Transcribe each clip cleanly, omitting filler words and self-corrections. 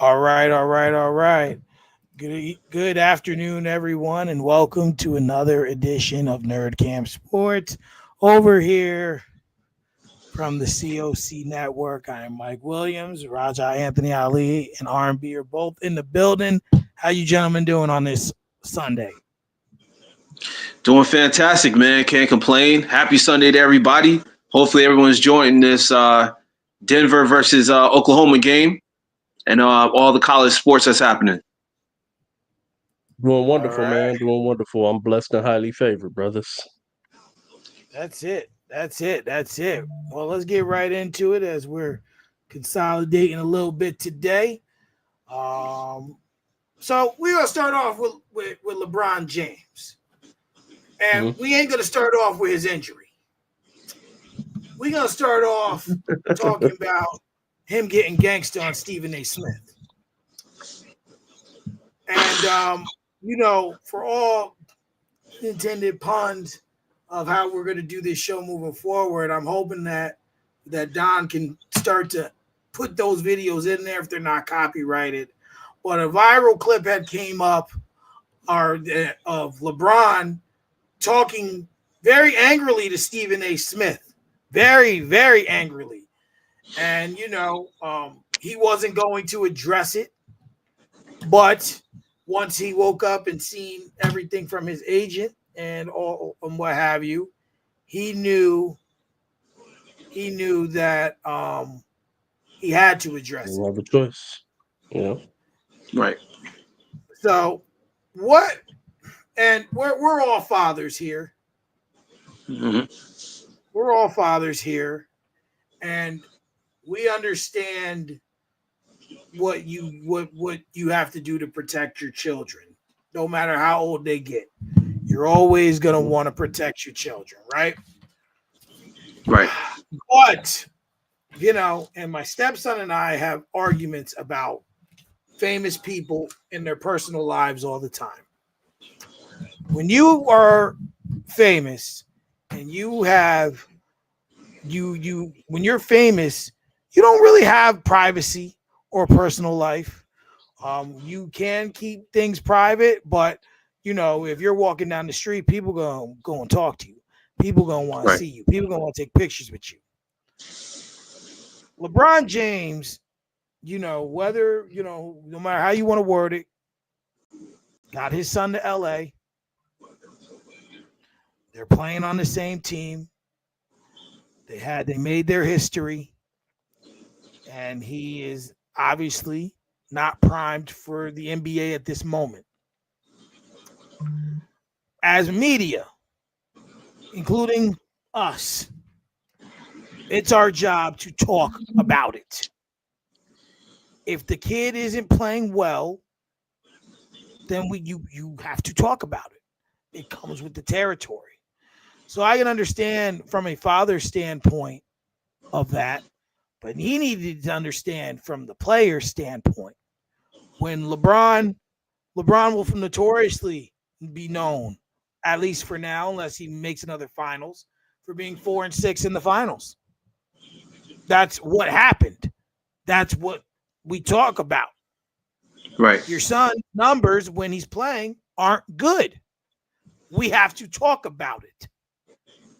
All right. Good afternoon, everyone, and welcome to another edition of Nerdcamp Sports. Over here from the COC Network, I am Mike Williams, Raja Anthony Ali, and R&B are both in the building. How you gentlemen doing on this Sunday? Doing fantastic, man. Can't complain. Happy Sunday to everybody. Hopefully, everyone's joining this Denver versus Oklahoma game and all the college sports that's happening. Doing All wonderful, right. man. Doing wonderful. I'm blessed and highly favored, brothers. That's it. Well, let's get right into it as we're consolidating a little bit today. Um, so we're gonna start off with LeBron James, and we ain't gonna start off with his injury. We're gonna start off talking about him getting gangster on Stephen A. Smith, and for all intended puns of how we're going to do this show moving forward, I'm hoping that Don can start to put those videos in there if they're not copyrighted. But a viral clip had came up of LeBron talking very angrily to Stephen A. Smith, very, very angrily. And, he wasn't going to address it. But once he woke up and seen everything from his agent and all and what have you, he knew that he had to address it. Have a choice. Yeah. Right. So what? And we're all fathers here. Mm-hmm. We're all fathers here, and we understand what you have to do to protect your children, no matter how old they get. You're always gonna want to protect your children, right? Right. But and my stepson and I have arguments about famous people in their personal lives all the time. When you are famous and you have when you're famous, you don't really have privacy or personal life. You can keep things private, but if you're walking down the street, people gonna go and talk to you. People gonna want to see you. People gonna want to take pictures with you. LeBron James, whether no matter how you want to word it, got his son to LA. They're playing on the same team. They made their history, and he is obviously not primed for the NBA at this moment. As media, including us, it's our job to talk about it. If the kid isn't playing well, then you have to talk about it. It comes with the territory. So I can understand from a father's standpoint of that, but he needed to understand from the player's standpoint. When LeBron will notoriously be known, at least for now, unless he makes another finals, for being 4-6 in the finals. That's what happened. That's what we talk about. Right. Your son's numbers when he's playing aren't good. We have to talk about it.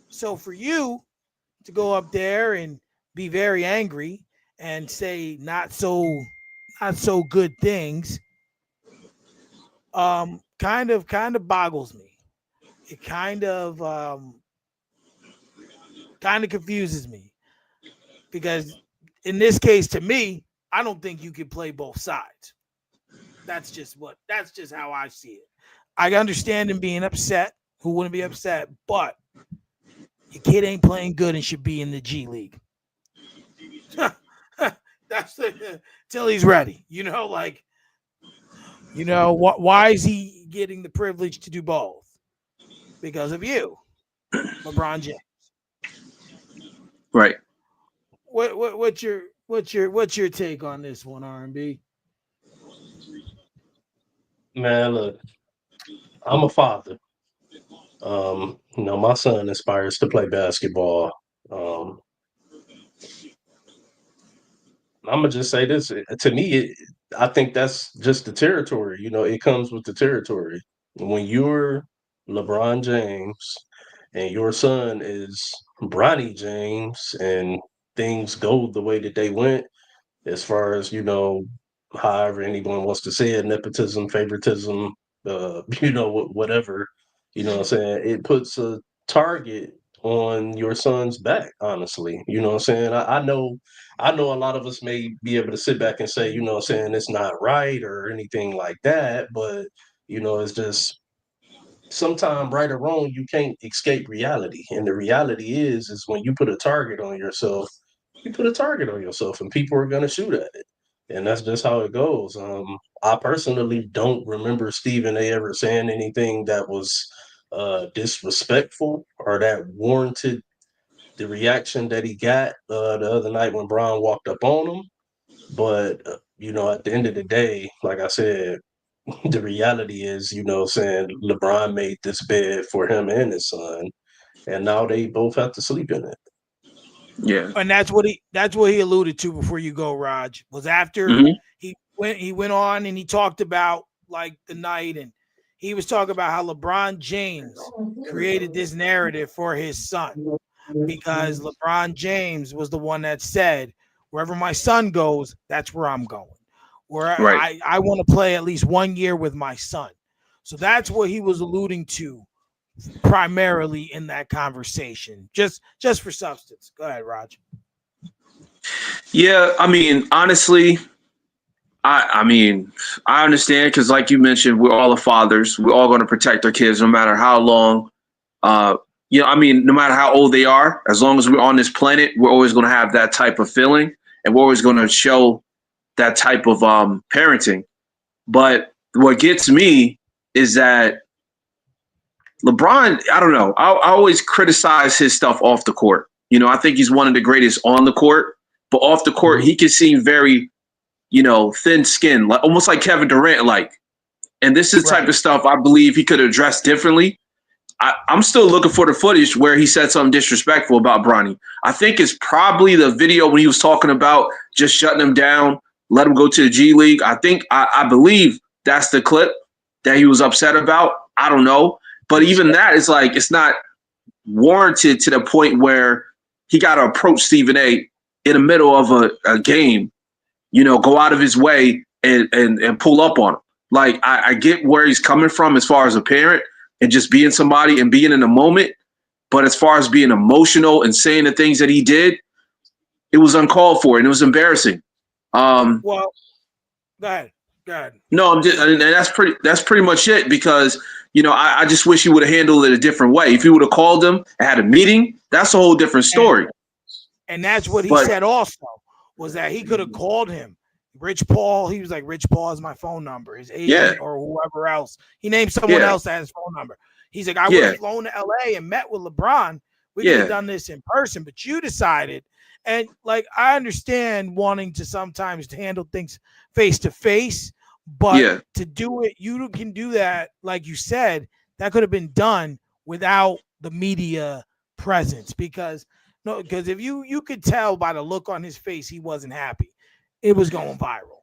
So for you to go up there and be very angry and say not so good things, kind of boggles me. It kind of confuses me, because in this case, to me, I don't think you can play both sides. That's just how I see it. I understand him being upset. Who wouldn't be upset? But your kid ain't playing good and should be in the G League. That's till he's ready. Why is he getting the privilege to do both? Because of you, LeBron James. Right. What's your take on this one, R&B? Man, look, I'm a father. My son aspires to play basketball. I'm gonna just say this: to me, I think that's just the territory. It comes with the territory. When you're LeBron James and your son is Bronny James, and things go the way that they went, as far as however anyone wants to say it, nepotism, favoritism, whatever, what I'm saying, it puts a target on your son's back, honestly. What I'm saying? I know a lot of us may be able to sit back and say, what I'm saying, it's not right or anything like that, but it's just sometimes, right or wrong, you can't escape reality. And the reality is when you put a target on yourself, you put a target on yourself, and people are gonna shoot at it. And that's just how it goes. I personally don't remember Stephen A ever saying anything that was disrespectful or that warranted the reaction that he got the other night when Brown walked up on him. But at the end of the day, like I said, the reality is, saying LeBron made this bed for him and his son, and now they both have to sleep in it. Yeah. And that's what he alluded to before you go, Raj, was after Hmm. he went on and he talked about like the night, and he was talking about how LeBron James created this narrative for his son, because LeBron James was the one that said, wherever my son goes, that's where I'm going. Where Right. I want to play at least 1 year with my son. So that's what he was alluding to primarily in that conversation. Just for substance. Go ahead, Raj. Yeah. I mean, honestly, I mean, I understand because, like you mentioned, we're all the fathers. We're all going to protect our kids, no matter how long. Uh, I mean, no matter how old they are, as long as we're on this planet, we're always going to have that type of feeling, and we're always going to show that type of parenting. But what gets me is that LeBron, I don't know. I always criticize his stuff off the court. I think he's one of the greatest on the court, but off the court, Mhm. he can seem very, thin skinned, like almost like Kevin Durant, like. And this is the type Right. of stuff I believe he could address differently. I'm still looking for the footage where he said something disrespectful about Bronny. I think it's probably the video when he was talking about just shutting him down, let him go to the G League. I believe that's the clip that he was upset about. I don't know. But even that is like, it's not warranted to the point where he got to approach Stephen A in the middle of a game, go out of his way and pull up on him. Like, I get where he's coming from as far as a parent and just being somebody and being in the moment. But as far as being emotional and saying the things that he did, it was uncalled for and it was embarrassing. Um, Well, go ahead. Go ahead. no, and that's pretty much it because I just wish he would have handled it a different way. If he would have called him and had a meeting, that's a whole different And story. and that's what he But said also, was that he could have called him. Rich Paul, he was like, Rich Paul is my phone number, his yeah, agent or whoever else. He named someone yeah, else as his phone number. He's like, I would yeah, have flown to LA and met with LeBron. We could have yeah, done this in person, but you decided. And like, I understand wanting to sometimes to handle things face to face, but yeah. to do it, you can do that, like you said, that could have been done without the media presence. Because no, because if you could tell by the look on his face, he wasn't happy. It was going viral.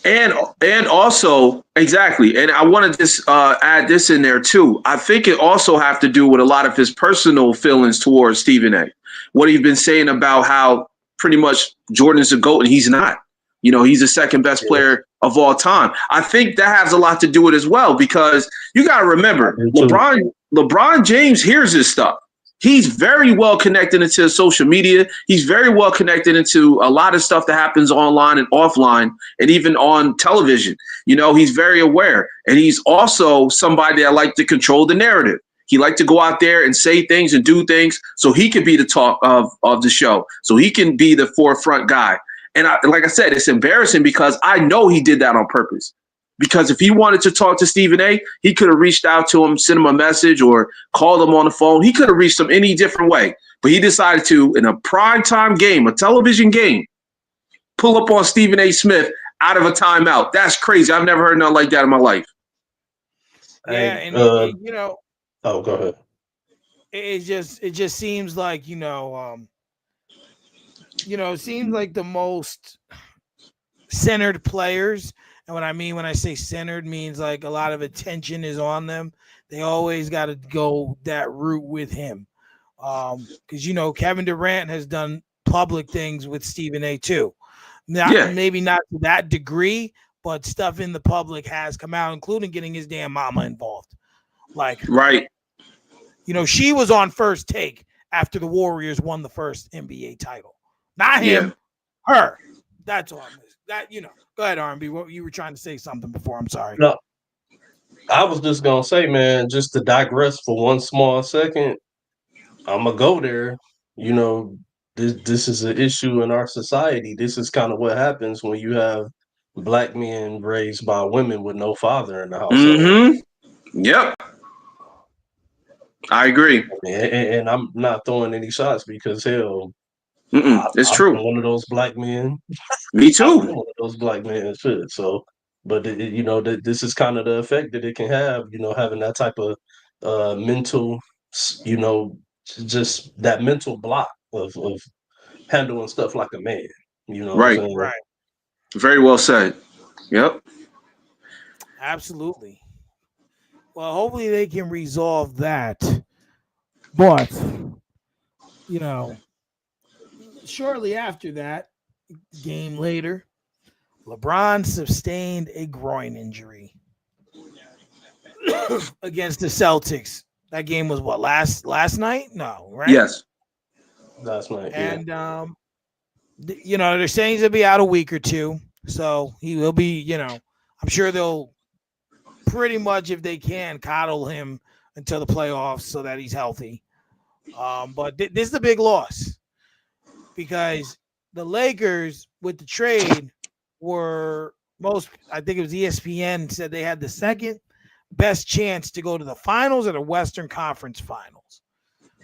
And also exactly, and I want to just add this in there too. I think it also have to do with a lot of his personal feelings towards Stephen A. What he's been saying about how pretty much Jordan's a GOAT and he's not. He's the second best Yeah, player of all time. I think that has a lot to do with it as well because you got to I remember do too. LeBron James hears this stuff. He's very well connected into social media. He's very well connected into a lot of stuff that happens online and offline and even on television. He's very aware. And he's also somebody that likes to control the narrative. He likes to go out there and say things and do things so he can be the talk of the show, so he can be the forefront guy. And like I said, it's embarrassing because I know he did that on purpose. Because if he wanted to talk to Stephen A, he could have reached out to him, sent him a message, or called him on the phone. He could have reached him any different way. But he decided to, in a primetime game, a television game, pull up on Stephen A. Smith out of a timeout. That's crazy. I've never heard nothing like that in my life. Yeah, Hey, and it oh, go ahead. it just seems like it seems like the most centered players. And when I say centered means like a lot of attention is on them. They always got to go that route with him. Because Kevin Durant has done public things with Stephen A. too. Not Yeah. maybe not to that degree, but stuff in the public has come out, including getting his damn mama involved. Like, Right. she was on First Take after the Warriors won the first NBA title. Not Yeah. him, her. That's all. Go ahead, R&B. What you were trying to say something before? I'm sorry. No, I was just gonna say, man, just to digress for one small second, I'm gonna go there. You know, this is an issue in our society. This is kind of what happens when you have black men raised by women with no father in the household. Yep. I agree. And I'm not throwing any shots because hell, It's I've been true. one of those black men. Me I've been too. one of those black men shit. So, but this is kind of the effect that it can have. Having that type of mental, you know, just that mental block of handling stuff like a man. You know what I'm Right. saying? Right. Very well said. Yep. Absolutely. Well, hopefully they can resolve that. But, you know, shortly after that, game later, LeBron sustained a groin injury against the Celtics. That game was what, last night? No, right? Yes. Last night, yeah. And they're saying he'll be out a week or two. So he will be, I'm sure they'll pretty much, if they can, coddle him until the playoffs so that he's healthy. But this is a big loss because the Lakers with the trade I think it was ESPN said they had the second best chance to go to the finals or the Western Conference Finals,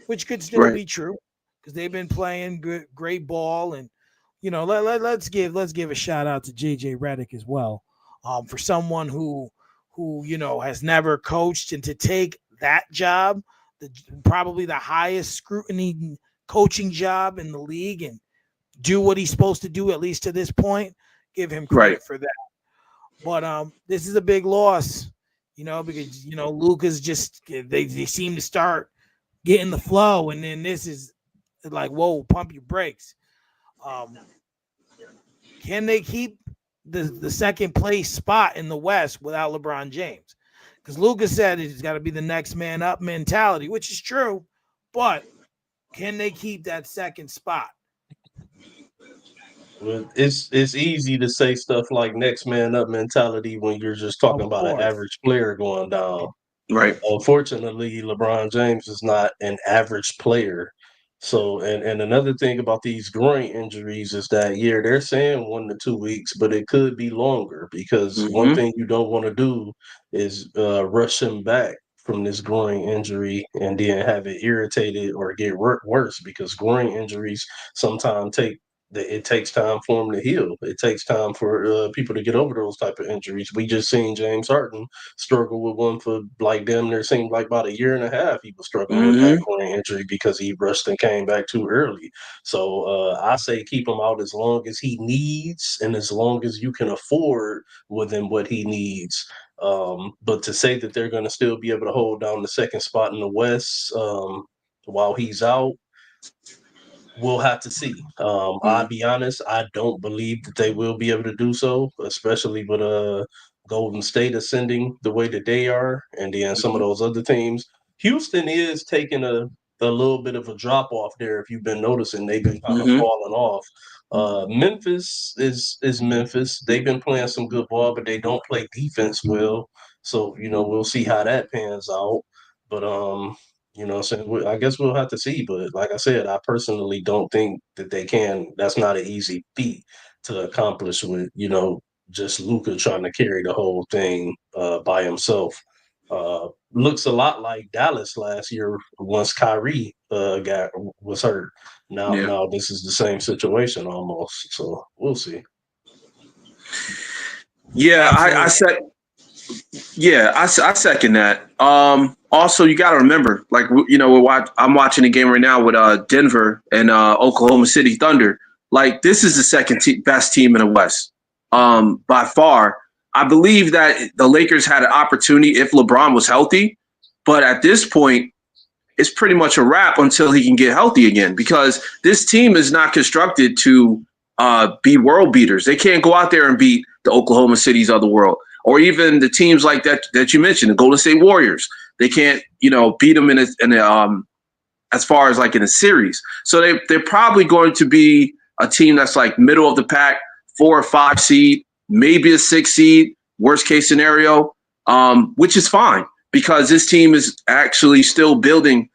which could still Right. be true because they've been playing great ball. And let's give a shout out to JJ Redick as well, for someone who has never coached, and to take that job, probably the highest scrutiny coaching job in the league, and do what he's supposed to do, at least to this point. Give him credit Right. for that. But this is a big loss, because Luka's just they seem to start getting the flow, and then this is like, whoa, pump your brakes. Can they keep the second place spot in the West without LeBron James? Because Luka said it's got to be the next man up mentality, which is true, but can they keep that second spot? Well, it's easy to say stuff like next man up mentality when you're just talking Of about an course. average player going down. Right. Unfortunately, LeBron James is not an average player. So, and another thing about these groin injuries is that, yeah, they're saying 1 to 2 weeks, but it could be longer because one Mm-hmm. thing you don't want to do is rush him back from this groin injury and then have it irritated or get worse because groin injuries sometimes it takes time for them to heal. It takes time for people to get over those type of injuries. We just seen James Harden struggle with one for like damn near seemed like about a year and a half. He was struggling with that Mm-hmm. groin injury because he rushed and came back too early. So I say keep him out as long as he needs and as long as you can afford within what he needs. But to say that they're going to still be able to hold down the second spot in the West while he's out, we'll have to see. I'll be honest, I don't believe that they will be able to do so, especially with Golden State ascending the way that they are, and then some of Mm-hmm. those other teams. Houston is taking a little bit of a drop off there. If you've been noticing, they've been kind of Mm-hmm. falling off. Memphis is Memphis. They've been playing some good ball, but they don't play defense well. So we'll see how that pans out. But what I'm saying? I guess we'll have to see. But like I said, I personally don't think that they can. That's not an easy feat to accomplish with, just Luka trying to carry the whole thing by himself. Looks a lot like Dallas last year once Kyrie was hurt. Now, Yeah. now this is the same situation almost. So we'll see. Yeah. I Absolutely. said. Yeah. I second that. Also, you got to remember, like I'm watching a game right now with Denver and Oklahoma City Thunder. Like this is the second best team in the West. by far. I believe that the Lakers had an opportunity if LeBron was healthy, but at this point, it's pretty much a wrap until he can get healthy again because this team is not constructed to be world beaters. They can't go out there and beat the Oklahoma Cities of the world or even the teams like that you mentioned, the Golden State Warriors. They can't, beat them as far as like in a series. So they're probably going to be a team that's like middle of the pack, 4 or 5 seed, maybe a 6 seed, worst case scenario, which is fine because this team is actually still building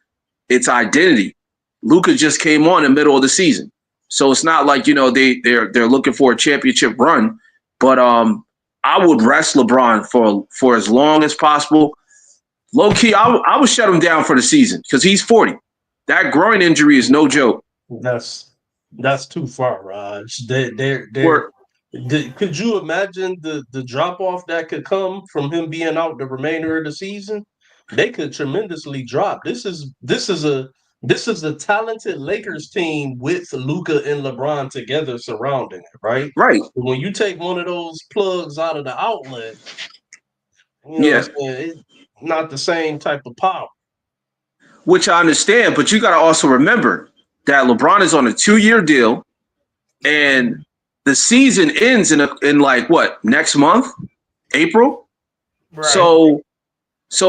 its identity. Luka just came on in the middle of the season. So it's not like, they're looking for a championship run. But I would rest LeBron for as long as possible. Low key, I would shut him down for the season because he's 40. That groin injury is no joke. That's too far, Raj. Or- Could you imagine the drop off that could come from him being out the remainder of the season? They could tremendously drop. This is a talented Lakers team with Luka and LeBron together surrounding it, right? Right. When you take one of those plugs out of the outlet, Yeah. what I'm saying? It's not the same type of power. Which I understand, but you got to also remember that LeBron is on a 2-year deal, and the season ends in like what, next month, April. Right. So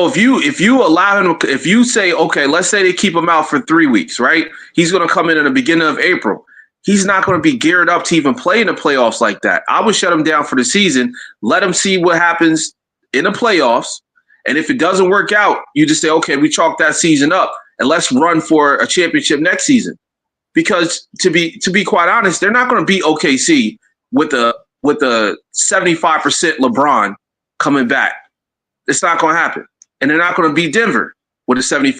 if you allow him, if you say, okay, let's say they keep him out for 3 weeks, right? He's going to come in the beginning of April. He's not going to be geared up to even play in the playoffs like that. I would shut him down for the season. Let him see what happens in the playoffs. And if it doesn't work out, you just say, okay, we chalk that season up and let's run for a championship next season. Because to be quite honest, they're not going to beat OKC with a 75% LeBron coming back. It's not going to happen. And they're not going to beat Denver with a 75%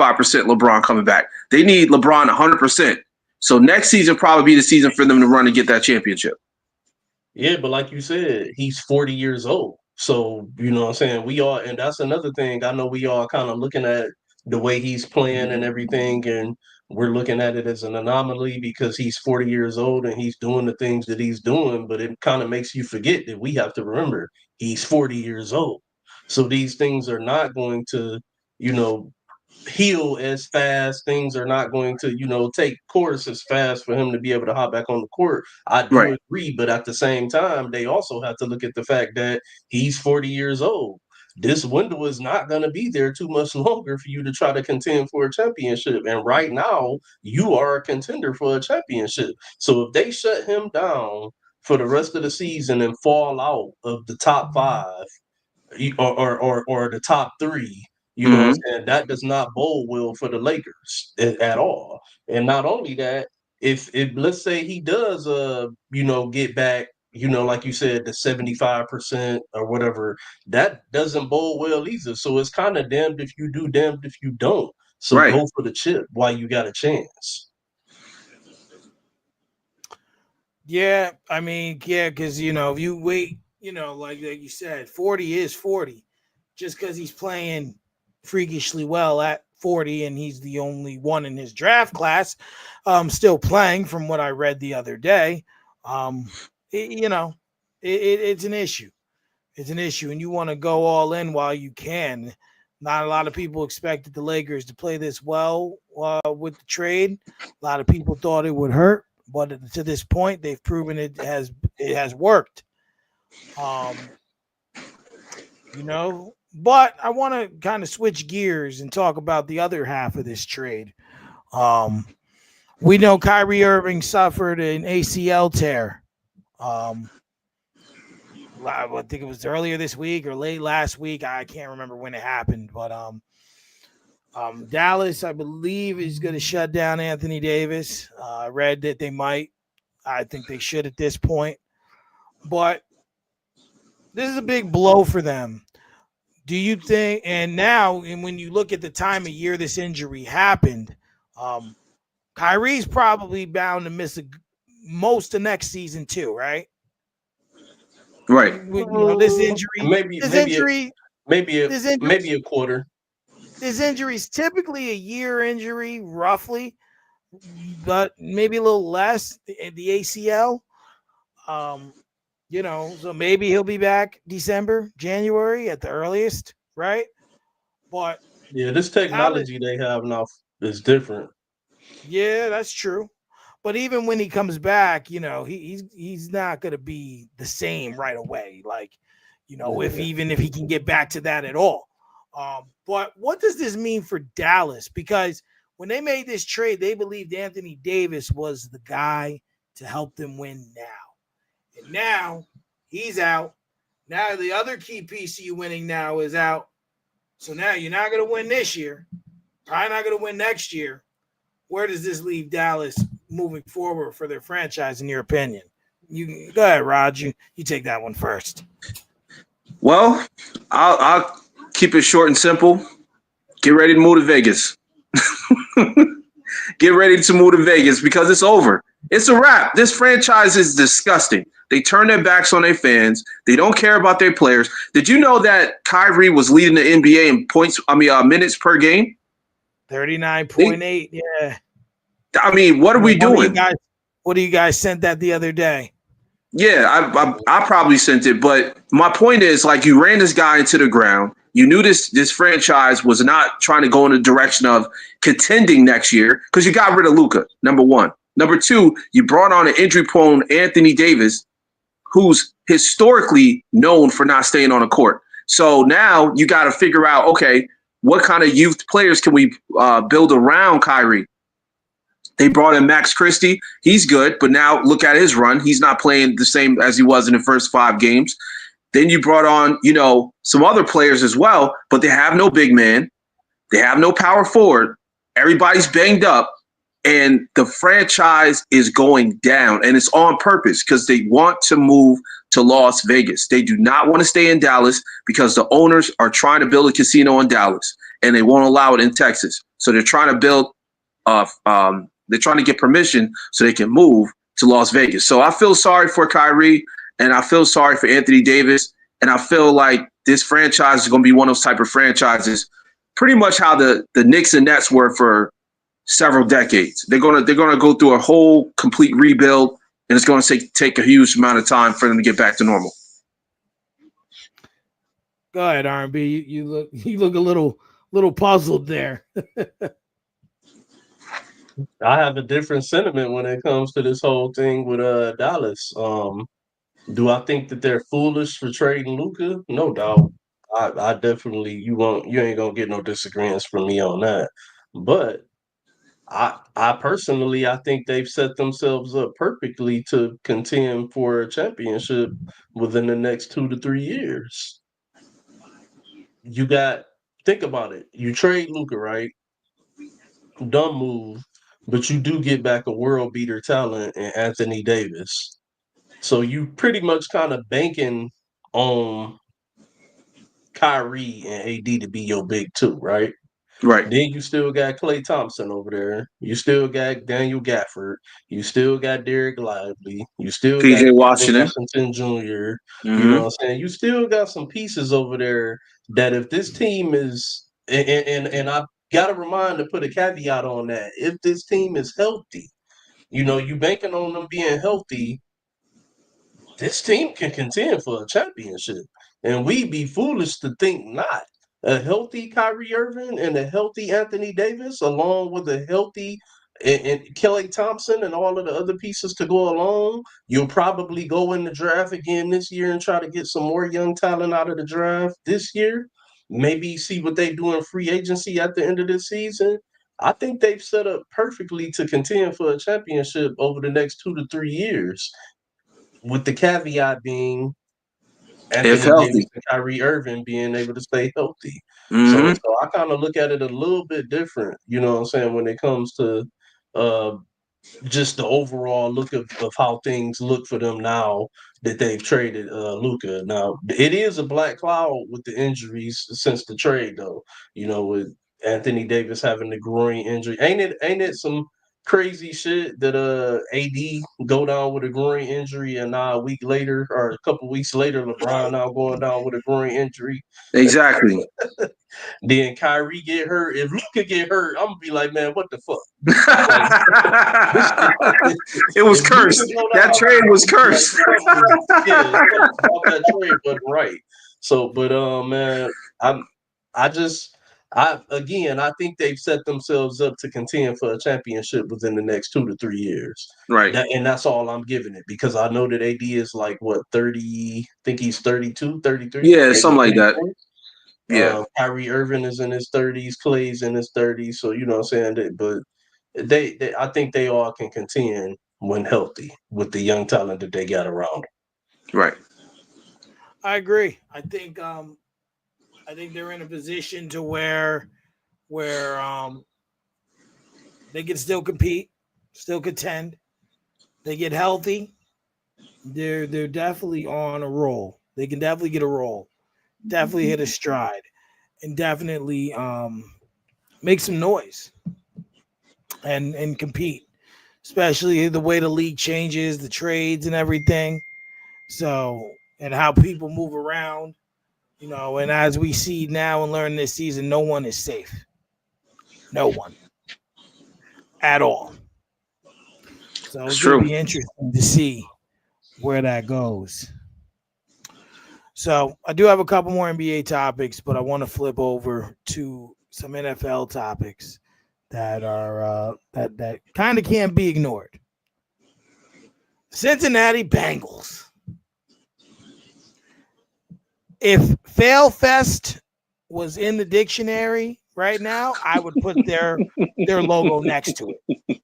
LeBron coming back. They need LeBron 100%. So next season probably be the season for them to run and get that championship. Yeah, but like you said, he's 40 years old. So, what I'm saying? We all, and that's another thing. I know we all kind of looking at the way he's playing and everything, and we're looking at it as an anomaly because he's 40 years old and he's doing the things that he's doing. But it kind of makes you forget that we have to remember he's 40 years old. So these things are not going to, you know, heal as fast. Things are not going to, take course as fast for him to be able to hop back on the court. I do Right. agree, but at the same time, they also have to look at the fact that he's 40 years old. This window is not going to be there too much longer for you to try to contend for a championship. And right now, you are a contender for a championship. So if they shut him down for the rest of the season and fall out of the top 5, or the top 3, what I'm Mm-hmm. saying? That does not bode well for the Lakers at all. And not only that, if let's say he does get back, like you said, the 75% or whatever, that doesn't bode well either. So it's kind of damned if you do, damned if you don't. So Right. go for the chip while you got a chance. Yeah, I mean, yeah, because if you wait, like you said, 40 is 40. Just because he's playing freakishly well at 40 and he's the only one in his draft class, still playing from what I read the other day. It's an issue. It's an issue, and you want to go all in while you can. Not a lot of people expected the Lakers to play this well with the trade. A lot of people thought it would hurt, but to this point, they've proven it has worked. But I want to kind of switch gears and talk about the other half of this trade. We know Kyrie Irving suffered an ACL tear. I think it was earlier this week or late last week. I can't remember when it happened, but Dallas, I believe, is going to shut down Anthony Davis. I read that they might. I think they should at this point. But this is a big blow for them. Do you think, and now, and when you look at the time of year this injury happened, Kyrie's probably bound to miss most of next season too, right? Right. This injury, maybe a quarter. This injury is typically a year injury, roughly, but maybe a little less. The ACL. So maybe he'll be back December, January at the earliest, right? But Yeah, this Dallas, technology they have now is different. yeah, that's true. But even when he comes back, he's not gonna be the same right away. Like, if Yeah. even if he can get back to that at all. But what does this mean for Dallas? Because when they made this trade, they believed Anthony Davis was the guy to help them win now. And now he's out. Now the other key piece of you winning now is out. So now you're not gonna win this year. Probably not gonna win next year. Where does this leave Dallas moving forward for their franchise, in your opinion? You go ahead, Rod. You take that one first. Well, I'll keep it short and simple. Get ready to move to Vegas. Get ready to move to Vegas because it's over. It's a wrap. This franchise is disgusting. They turn their backs on their fans. They don't care about their players. Did you know that Kyrie was leading the NBA in points? Minutes per game. 39.8. Yeah. What are we What do you doing? guys? What do you guys sent that the other day? Yeah, I probably sent it, but my point is, like, you ran this guy into the ground. You knew this franchise was not trying to go in the direction of contending next year because you got rid of Luka. Number one. Number two, you brought on an injury-prone Anthony Davis, who's historically known for not staying on the court. So now you got to figure out, okay, what kind of youth players can we build around Kyrie? They brought in Max Christie. He's good, but now look at his run. He's not playing the same as he was in the first 5 games. Then you brought on, some other players as well, but they have no big man. They have no power forward. Everybody's banged up, and the franchise is going down, and it's on purpose because they want to move to Las Vegas. They do not want to stay in Dallas because the owners are trying to build a casino in Dallas, and they won't allow it in Texas. So they're trying to build they're trying to get permission so they can move to Las Vegas. So I feel sorry for Kyrie, and I feel sorry for Anthony Davis, and I feel like this franchise is going to be one of those type of franchises, pretty much how the Knicks and Nets were for several decades. They're gonna go through a whole complete rebuild, and it's going to take a huge amount of time for them to get back to normal. Go ahead, R&B. You look a little puzzled there. I have a different sentiment when it comes to this whole thing with Dallas. Do I think that they're foolish for trading Luka? No doubt. I definitely you ain't gonna get no disagreements from me on that. But I personally I think they've set themselves up perfectly to contend for a championship within the next 2 to 3 years. You got think about it. You trade Luka, right? Dumb move, but you do get back a world beater talent in Anthony Davis. So you pretty much kind of banking on Kyrie and AD to be your big two, right? Right. Then you still got Klay Thompson over there. You still got Daniel Gafford. You still got Derek Lively. You still got PJ Dennis Washington. Washington Jr. You know Mm-hmm. what I'm saying? You still got some pieces over there that if this team is and I gotta remind to put a caveat on that. If this team is healthy, you banking on them being healthy, this team can contend for a championship. And we'd be foolish to think not. A healthy Kyrie Irving and a healthy Anthony Davis, along with a healthy and Kelly Thompson and all of the other pieces to go along, you'll probably go in the draft again this year and try to get some more young talent out of the draft this year. Maybe see what they do in free agency at the end of the season. I think they've set up perfectly to contend for a championship over the next 2 to 3 years with the caveat being If Anthony Davis healthy. and Kyrie Irving being able to stay healthy. So, Mm-hmm. so I kind of look at it a little bit different, you know what I'm saying, when it comes to uh, just the overall look of how things look for them now that they've traded Luca. Now, it is a black cloud with the injuries since the trade, though. With Anthony Davis having the groin injury, ain't it? Ain't it some crazy shit that AD go down with a groin injury, and now a week later or a couple weeks later, LeBron now going down with a groin injury. Exactly. Then Kyrie get hurt. If Luka get hurt, I'm gonna be like, man, what the fuck? Like, this shit, It was if Luka cursed. go That down, trade was I'm gonna be like, cursed. something about that trade wasn't right. So, but man, I just. I think they've set themselves up to contend for a championship within the next 2 to 3 years. Right. And that's all I'm giving it because I know that AD is like what 30, I think he's 32, 33, Yeah, maybe something like that. 34. Yeah. Kyrie Irving is in his 30s, Clay's in his 30s, so you know what I'm saying. But I think they all can contend when healthy with the young talent that they got around. Right. I agree. I think they're in a position to where they can still compete, still contend. They get healthy. They're definitely on a roll. They can definitely get a roll. Definitely hit a stride, and definitely make some noise and compete. Especially the way the league changes, the trades and everything. So and how people move around, and as we see now and learn this season, no one is safe. No one at all. So It's it's going to true. be interesting to see where that goes. So I do have a couple more NBA topics, but I want to flip over to some NFL topics that are that kind of can't be ignored. Cincinnati Bengals. If Failfest was in the dictionary right now, I would put their logo next to it.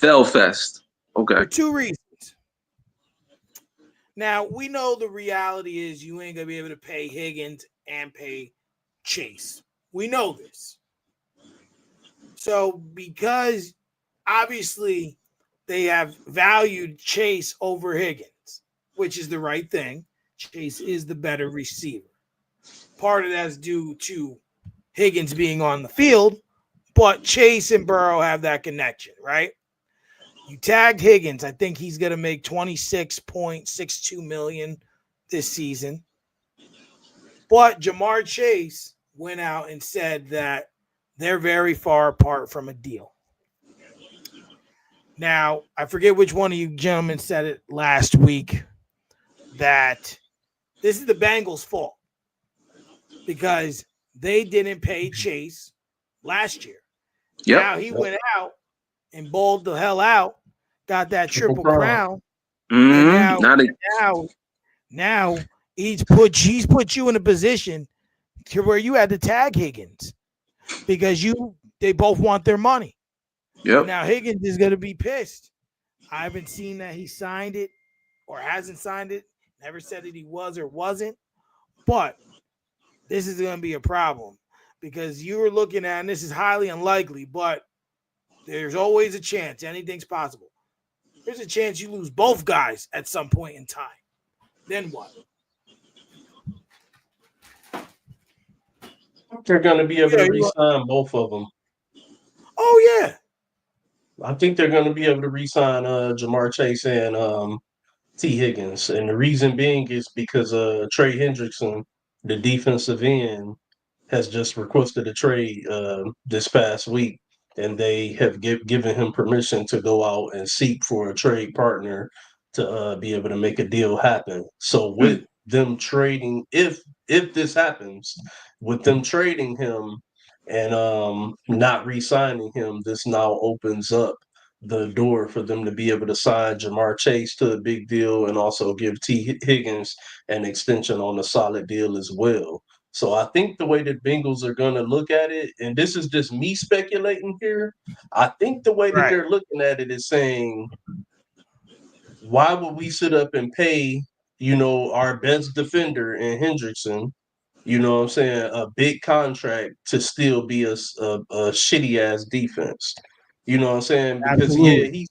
Fellfest. Okay. For two reasons. Now, we know the reality is you ain't going to be able to pay Higgins and pay Chase. We know this. So, because obviously they have valued Chase over Higgins, which is the right thing. Chase is the better receiver. Part of that's due to Higgins being on the field, but Chase and Burrow have that connection, right? You tagged Higgins. I think he's going to make $26.62 million this season. But Jamar Chase went out and said that they're very far apart from a deal. Now, I forget which one of you gentlemen said it last week that this is the Bengals' fault because they didn't pay Chase last year. Yep. Now he went out and bowled the hell out, got that triple crown, and now he's put you in a position to where you had to tag Higgins because they both want their money. Yep. And now Higgins is going to be pissed. I haven't seen that he signed it or hasn't signed it. Never said that he was or wasn't. But this is going to be a problem because you were looking at, and this is highly unlikely, but there's always a chance. Anything's possible. There's a chance you lose both guys at some point in time. Then what? They're going to be able to re-sign both of them. Oh, yeah. I think they're going to be able to re-sign Jamar Chase and T. Higgins. And the reason being is because Trey Hendrickson, the defensive end, has just requested a trade this past week. And they have given him permission to go out and seek for a trade partner to be able to make a deal happen. So with them trading, if this happens, with them trading him and not re-signing him, this now opens up the door for them to be able to sign Jamar Chase to a big deal and also give T. Higgins an extension on a solid deal as well. So I think the way that Bengals are going to look at it, and this is just me speculating here, I think the way that they're looking at it is saying, why would we sit up and pay, our best defender in Hendrickson, what I'm saying, a big contract to still be a shitty ass defense? You know what I'm saying? Because Absolutely.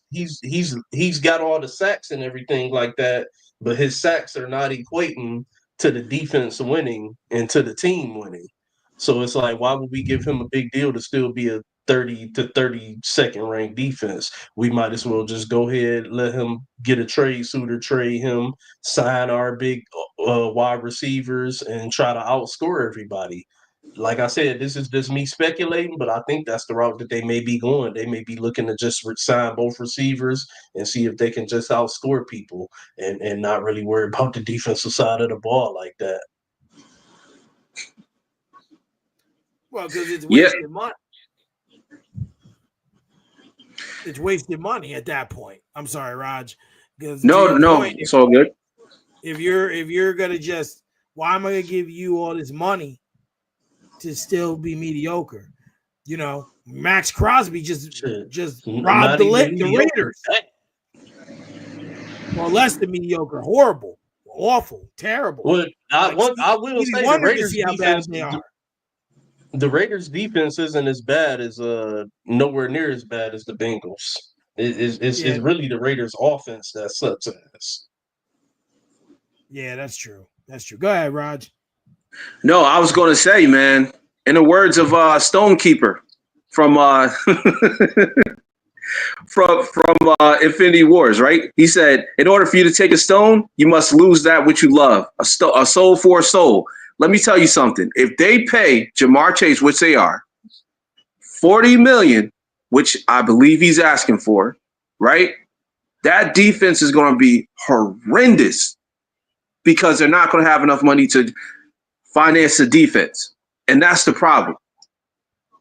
he's got all the sacks and everything like that, but his sacks are not equating to the defense winning and to the team winning. So it's like, why would we give him a big deal to still be a 30 to 32nd ranked defense. We might as well just go ahead, let him get a trade suitor, trade him, sign our big wide receivers, and try to outscore everybody. Like I said, this is just me speculating, but I think that's the route that they may be going. They may be looking to just sign both receivers and see if they can just outscore people and not really worry about the defensive side of the ball like that. Well, because it's Yeah. wasted money. It's wasted money at that point. I'm sorry, Raj. No, it's all good. If you're gonna just, why am I gonna give you all this money to still be mediocre? You know, Max Crosby just robbed the Raiders. Well, less than mediocre, horrible, awful, terrible. Well, I will say the Raiders see how bad they are. The Raiders defense isn't as bad as nowhere near as bad as the Bengals. It's really the Raiders offense that sucks ass. Yeah, that's true. That's true. Go ahead, Raj. No, I was going to say, man, in the words of Stonekeeper from from Infinity Wars, right? He said, in order for you to take a stone, you must lose that which you love, a soul for a soul. Let me tell you something. If they pay Jamar Chase, which they are, $40 million, which I believe he's asking for, right? That defense is going to be horrendous because they're not going to have enough money to finance the defense. And that's the problem.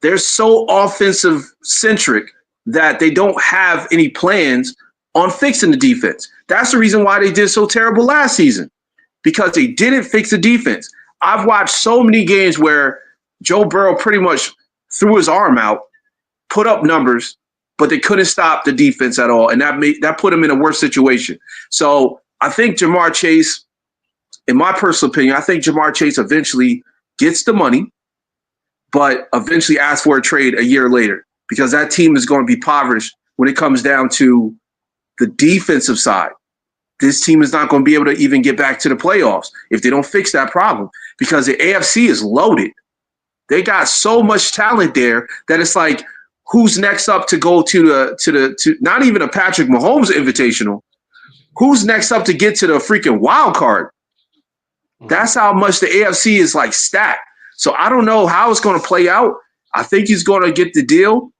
They're so offensive centric that they don't have any plans on fixing the defense. That's the reason why they did so terrible last season, because they didn't fix the defense. I've watched so many games where Joe Burrow pretty much threw his arm out, put up numbers, but they couldn't stop the defense at all. And that put him in a worse situation. So I think Jamar Chase, in my personal opinion, I think Jamar Chase eventually gets the money, but eventually asks for a trade a year later, because that team is going to be impoverished when it comes down to the defensive side. This team is not going to be able to even get back to the playoffs if they don't fix that problem, because the AFC is loaded. They got so much talent there that it's like, who's next up to go to not even a Patrick Mahomes Invitational? Who's next up to get to the freaking wild card? That's how much the AFC is like stacked. So I don't know how it's going to play out. I think he's going to get the deal.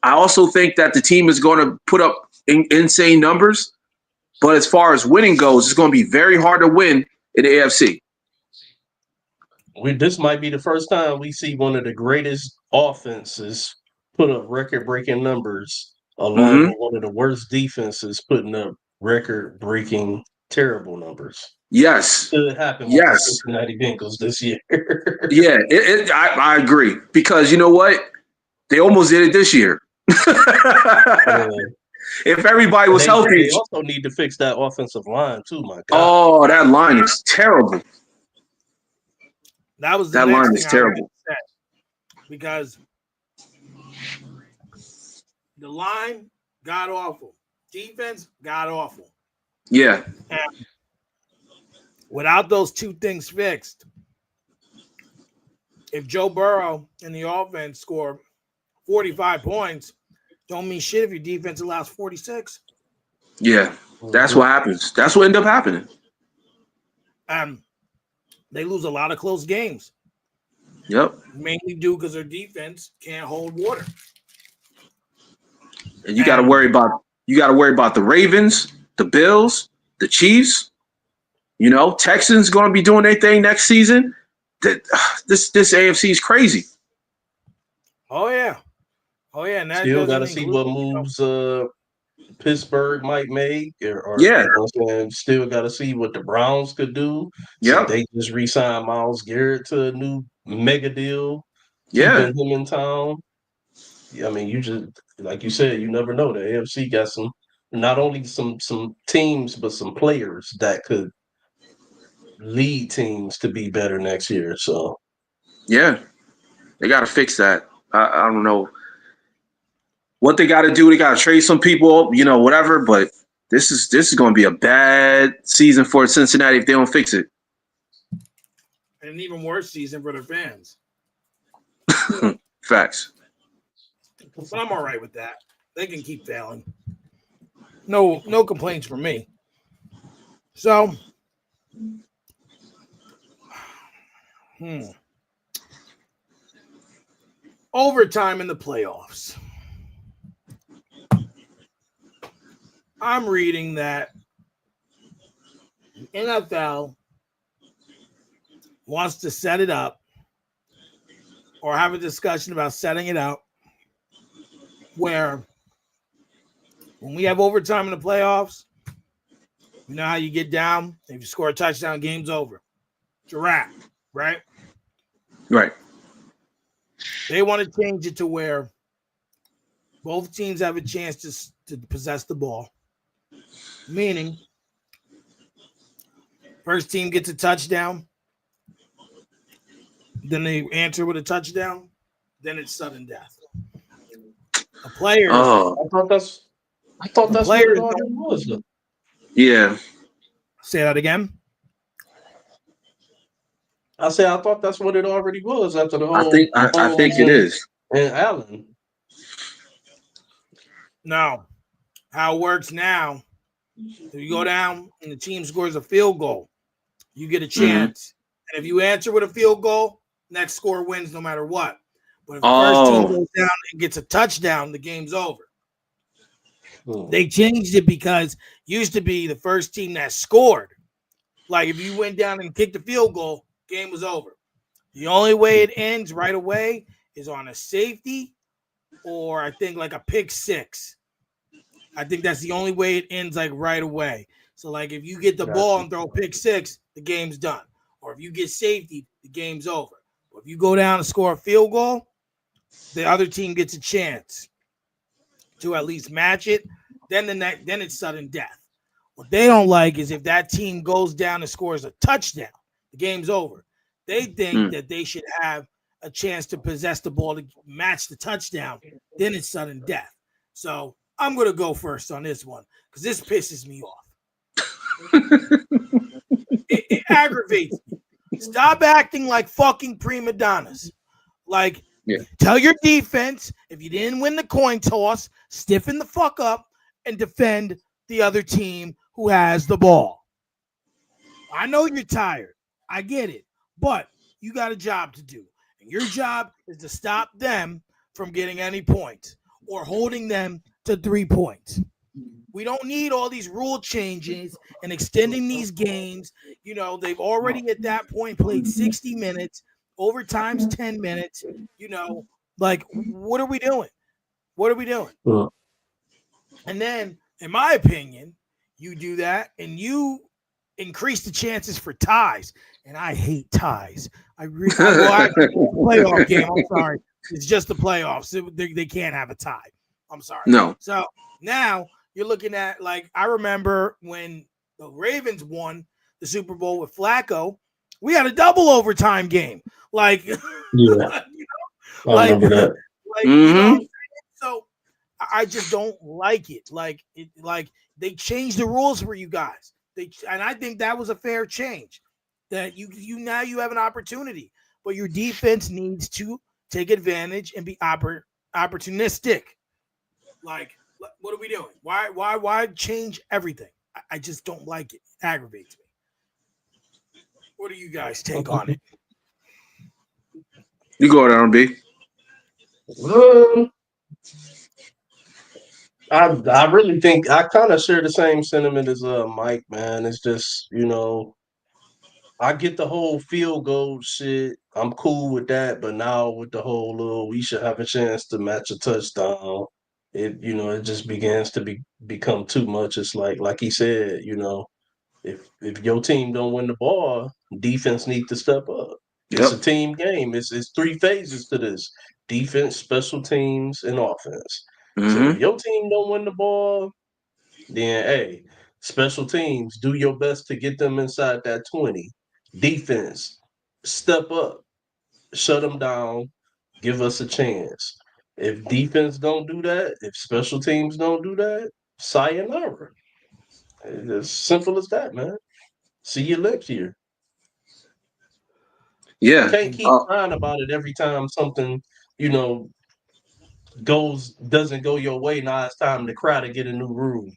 I also think that the team is going to put up insane numbers. But as far as winning goes, it's going to be very hard to win in the AFC. This might be the first time we see one of the greatest offenses put up record-breaking numbers, along with one of the worst defenses putting up record-breaking terrible numbers. Yes. It happen with the Cincinnati Bengals this year. Yeah, I agree. Because you know what? They almost did it this year. If everybody was healthy. They also need to fix that offensive line too, my God. Oh, that line is terrible. That line is terrible. Because the line got awful. Defense got awful. Yeah. And without those two things fixed, if Joe Burrow and the offense score 45 points, don't mean shit if your defense allows 46. Yeah, that's what happens. That's what ended up happening. They lose a lot of close games. Yep. Mainly due because their defense can't hold water. And you got to worry about the Ravens, the Bills, the Chiefs. You know, Texans going to be doing their thing next season. This AFC is crazy. Oh yeah. And that still got to see what moves Pittsburgh might make, or yeah. You know what I'm saying? Still got to see what the Browns could do. Yeah, they just re-signed Myles Garrett to a new mega deal, keeping him in town. I mean, you just, like you said, you never know. The AFC got not only some teams, but some players that could lead teams to be better next year. So yeah, they got to fix that. I don't know what they got to do. They got to trade some people, you know, whatever. But this is going to be a bad season for Cincinnati if they don't fix it. And an even worse season for the fans. Facts. But I'm all right with that. They can keep failing. No complaints from me. So, overtime in the playoffs. I'm reading that NFL wants to set it up or have a discussion about setting it up where when we have overtime in the playoffs, you know how you get down, if you score a touchdown, game's over. It's a wrap, right? Right. They want to change it to where both teams have a chance to possess the ball. Meaning, first team gets a touchdown, then they answer with a touchdown, then it's sudden death. The players, I thought that's what it players already was. Though. Yeah. Say that again. I said I thought that's what it already was after the I whole think it is. and Allen. No. How it works now, if you go down and the team scores a field goal, you get a chance. And if you answer with a field goal, next score wins no matter what. But if the first team goes down and gets a touchdown, the game's over. They changed it because it used to be the first team that scored. Like if you went down and kicked a field goal, game was over. The only way it ends right away is on a safety or I think like a pick six. I think that's the only way it ends like right away. So like if you get the ball and throw a pick six, the game's done. Or if you get safety, the game's over. Or if you go down and score a field goal, the other team gets a chance to at least match it. Then then it's sudden death. What they don't like is if that team goes down and scores a touchdown, the game's over. They think that they should have a chance to possess the ball to match the touchdown. Then it's sudden death. So I'm going to go first on this one because this pisses me off. It aggravates me. Stop acting like fucking prima donnas. Like, tell your defense, if you didn't win the coin toss, stiffen the fuck up and defend the other team who has the ball. I know you're tired. I get it. But you got a job to do. And your job is to stop them from getting any points or holding them to 3 points. We don't need all these rule changes and extending these games. You know, they've already at that point played 60 minutes. Overtime's 10 minutes. You know, like, what are we doing? What are we doing? And then, in my opinion, you do that and you increase the chances for ties. And I hate ties. Playoff game. I'm sorry. It's just the playoffs. They can't have a tie. I'm sorry. No. So now you're looking at, like, I remember when the Ravens won the Super Bowl with Flacco, we had a double overtime game. Like, yeah. You know, I remember that. Like, you know what I'm saying? So I just don't like it. Like they changed the rules for you guys. And I think that was a fair change. That you now you have an opportunity, but your defense needs to take advantage and be opportunistic. Like, what are we doing? Why change everything? I just don't like it. It aggravates me. What do you guys take on it? You go down, B. I really think I kind of share the same sentiment as Mike, man. It's just, you know, I get the whole field goal shit. I'm cool with that, but now with the whole little we should have a chance to match a touchdown, it just begins to become too much. It's like he said, if your team don't win the ball, defense need to step up. It's a team game. It's 3 phases to this: defense, special teams, and offense. So if your team don't win the ball, then hey, special teams, do your best to get them inside that 20. Defense, step up, shut them down, give us a chance. If defense don't do that, if special teams don't do that, sayonara. It's as simple as that, man. See you next year. Yeah. Can't keep crying about it every time something, doesn't go your way. Now it's time to cry to get a new rule.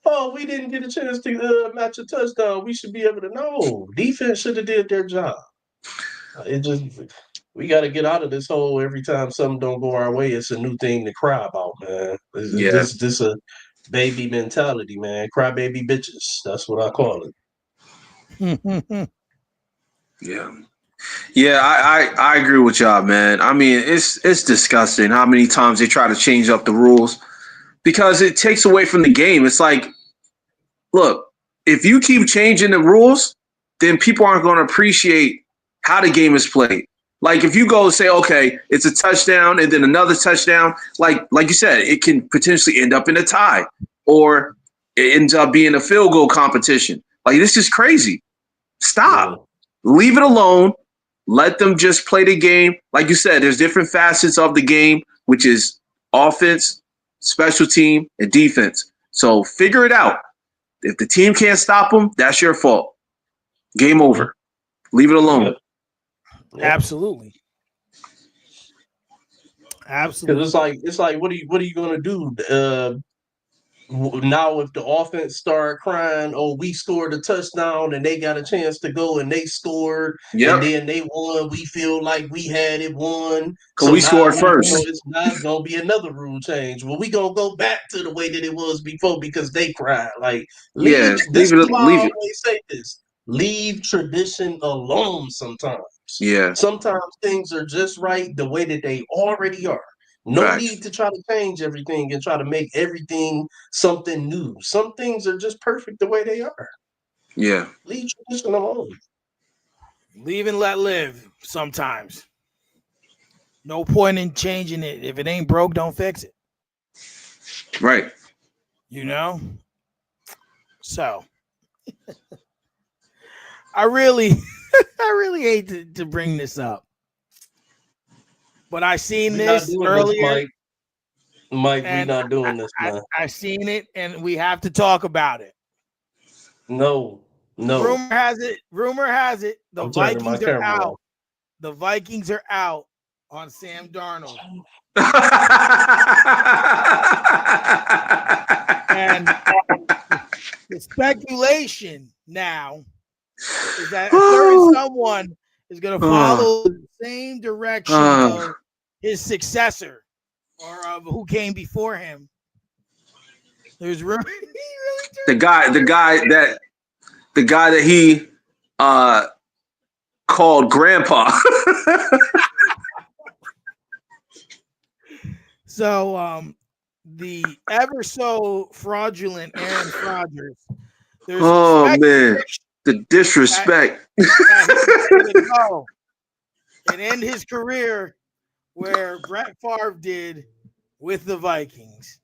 Oh, we didn't get a chance to match a touchdown. We should be able to know. Defense should have did their job. It just we got to get out of this hole. Every time something don't go our way, it's a new thing to cry about, man. Yeah. This a baby mentality, man. Cry baby bitches. That's what I call it. Yeah. Yeah, I agree with y'all, man. I mean, it's disgusting how many times they try to change up the rules because it takes away from the game. It's like, look, if you keep changing the rules, then people aren't going to appreciate how the game is played. Like if you go say, okay, it's a touchdown and then another touchdown, like you said, it can potentially end up in a tie or it ends up being a field goal competition. Like this is crazy. Stop. Yeah. Leave it alone. Let them just play the game. Like you said, there's different facets of the game, which is offense, special team, and defense. So figure it out. If the team can't stop them, that's your fault. Game over. Leave it alone. Yep. Yep. Absolutely. Because Absolutely. it's like what are you gonna do? Now if the offense start crying, oh, we scored a touchdown and they got a chance to go and they scored and Yep. then they won, we feel like we had it won. Because So we now scored first. it's not gonna be another rule change. Well, we gonna go back to the way that it was before because they cried. Like Yeah. this Leave is it. why I Leave it. always say this. Leave tradition alone sometimes. Yeah. Sometimes things are just right the way that they already are. No Facts. need to try to change everything and try to make everything something new. Some things are just perfect the way they are. Yeah. Leave tradition alone. Leave and let live sometimes. No point in changing it. If it ain't broke, don't fix it. Right. You know? So I really I really hate to bring this up. But I seen We're not this doing this, earlier. Mike. Mike, we're And not doing this, man. I seen it and we have to talk about it. No, no. Rumor has it, the I'm turning my Vikings are camera out. off. The Vikings are out on Sam Darnold. And the speculation now is that a certain someone is going to follow the same direction of his successor or of who came before him. There's room. the guy that he called grandpa. So the ever so fraudulent Aaron Rodgers. There's Oh man, speculation the disrespect. that he's going to go and end his career where Brett Favre did with the Vikings.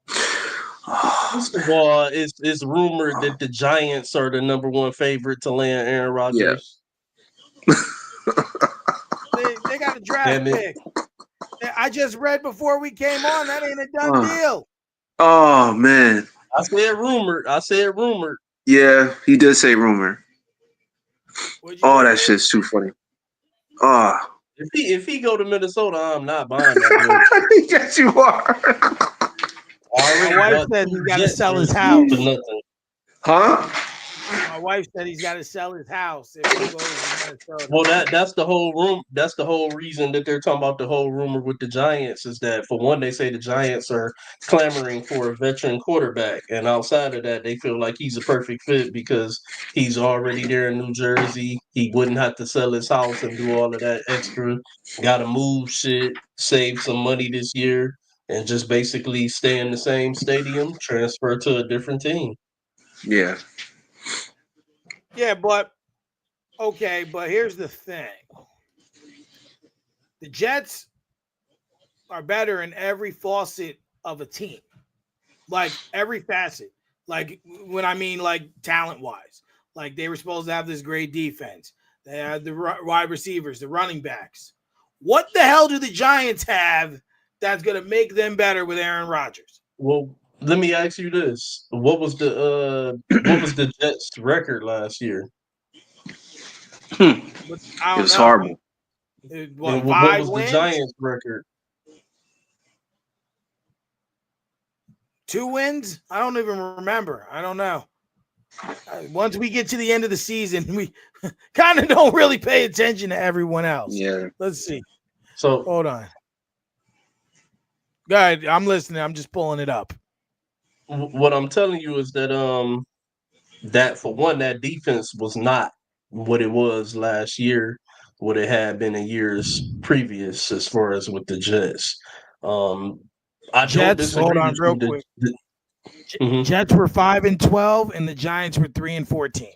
First of all, it's rumored that the Giants are the number one favorite to land Aaron Rodgers. They got a draft pick. I just read before we came on that ain't a done deal. Oh man, I said rumored. Yeah, he did say rumor. Oh, that shit's too funny. Oh. If he go to Minnesota, I'm not buying that. Yes, you are. My wife said he's got to sell his house. Huh? My wife said he's got to sell his house if he goes to Minnesota. Well, that's the whole room. That's the whole reason that they're talking about the whole rumor with the Giants is that for one, they say the Giants are clamoring for a veteran quarterback, and outside of that, they feel like he's a perfect fit because he's already there in New Jersey. He wouldn't have to sell his house and do all of that extra. Got to move shit, save some money this year, and just basically stay in the same stadium, transfer to a different team. Yeah. Yeah, but okay, but here's the thing. The Jets are better in every facet of a team. Like every facet. Like when I mean like talent-wise. Like they were supposed to have this great defense. They had the wide receivers, the running backs. What the hell do the Giants have that's going to make them better with Aaron Rodgers? Well, let me ask you this: what was the Jets' record last year? It's horrible. What was 5 the wins? Giants' record? 2 wins? I don't even remember. I don't know. Once we get to the end of the season, we kind of don't really pay attention to everyone else. Yeah. Let's see. So Hold on. Go ahead. I'm listening. I'm just pulling it up. what I'm telling you is that that for one, that defense was not what it was last year, what it had been in years previous, as far as with the Jets. I don't Jets, hold disagree on with real you. quick. Mhm. Jets were 5-12, and the Giants were 3-14.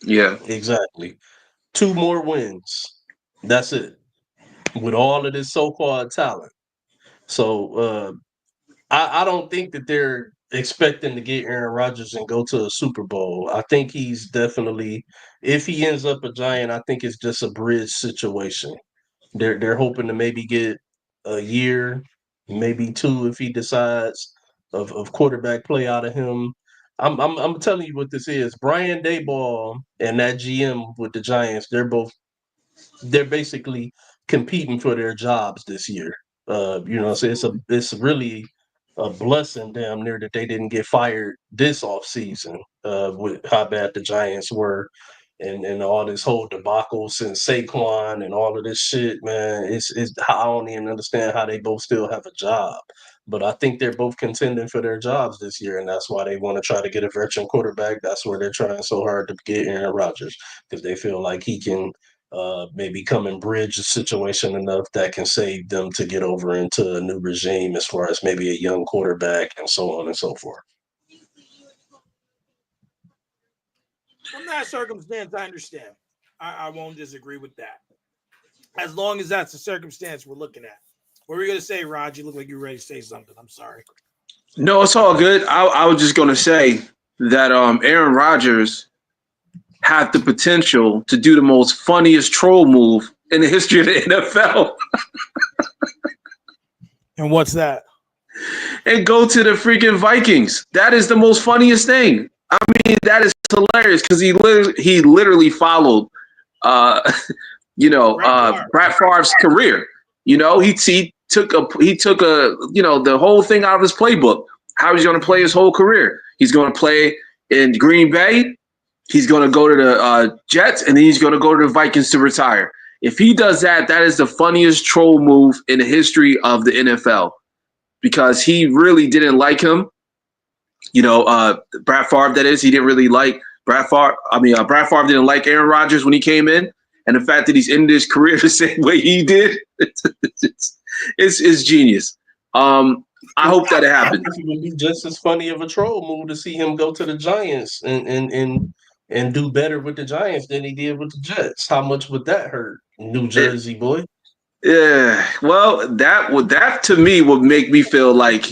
Yeah. Exactly. 2 more wins. That's it. With all of this so-called talent. So I don't think that they're expecting to get Aaron Rodgers and go to a Super Bowl. I think he's definitely, if he ends up a Giant, I think it's just a bridge situation. They're hoping to maybe get a year, maybe 2 if he decides of quarterback play out of him. I'm telling you what this is. Brian Daboll and that GM with the Giants, they're basically competing for their jobs this year. So it's really a blessing damn near that they didn't get fired this offseason with how bad the Giants were and all this whole debacle since Saquon and all of this shit, man. It's I don't even understand how they both still have a job. But I think they're both contending for their jobs this year, and that's why they want to try to get a veteran quarterback. That's where they're trying so hard to get Aaron Rodgers because they feel like he can maybe come and bridge the situation enough that can save them to get over into a new regime as far as maybe a young quarterback and so on and so forth. From that circumstance, I understand. I won't disagree with that. As long as that's the circumstance we're looking at. What were you going to say, Rod? You look like you were ready to say something. I'm sorry. No, it's all good. I was just gonna say that Aaron Rodgers had the potential to do the most funniest troll move in the history of the NFL And what's that? and go to the freaking Vikings. That is the most funniest thing. I mean, that is hilarious because he literally followed, uh, Brett Favre's career. He took the whole thing out of his playbook. How he's going to play his whole career. He's going to play in Green Bay. He's going to go to the Jets, and then he's going to go to the Vikings to retire. If he does that, that is the funniest troll move in the history of the NFL because he really didn't like him. Brett Favre, that is, he didn't really like Brett Favre. Brett Favre didn't like Aaron Rodgers when he came in. And the fact that he's ended his career the same way he did, it's genius. I hope that it happens. It would be just as funny of a troll move to see him go to the Giants and do better with the Giants than he did with the Jets. How much would that hurt, New Jersey boy? Yeah, well, that to me would make me feel like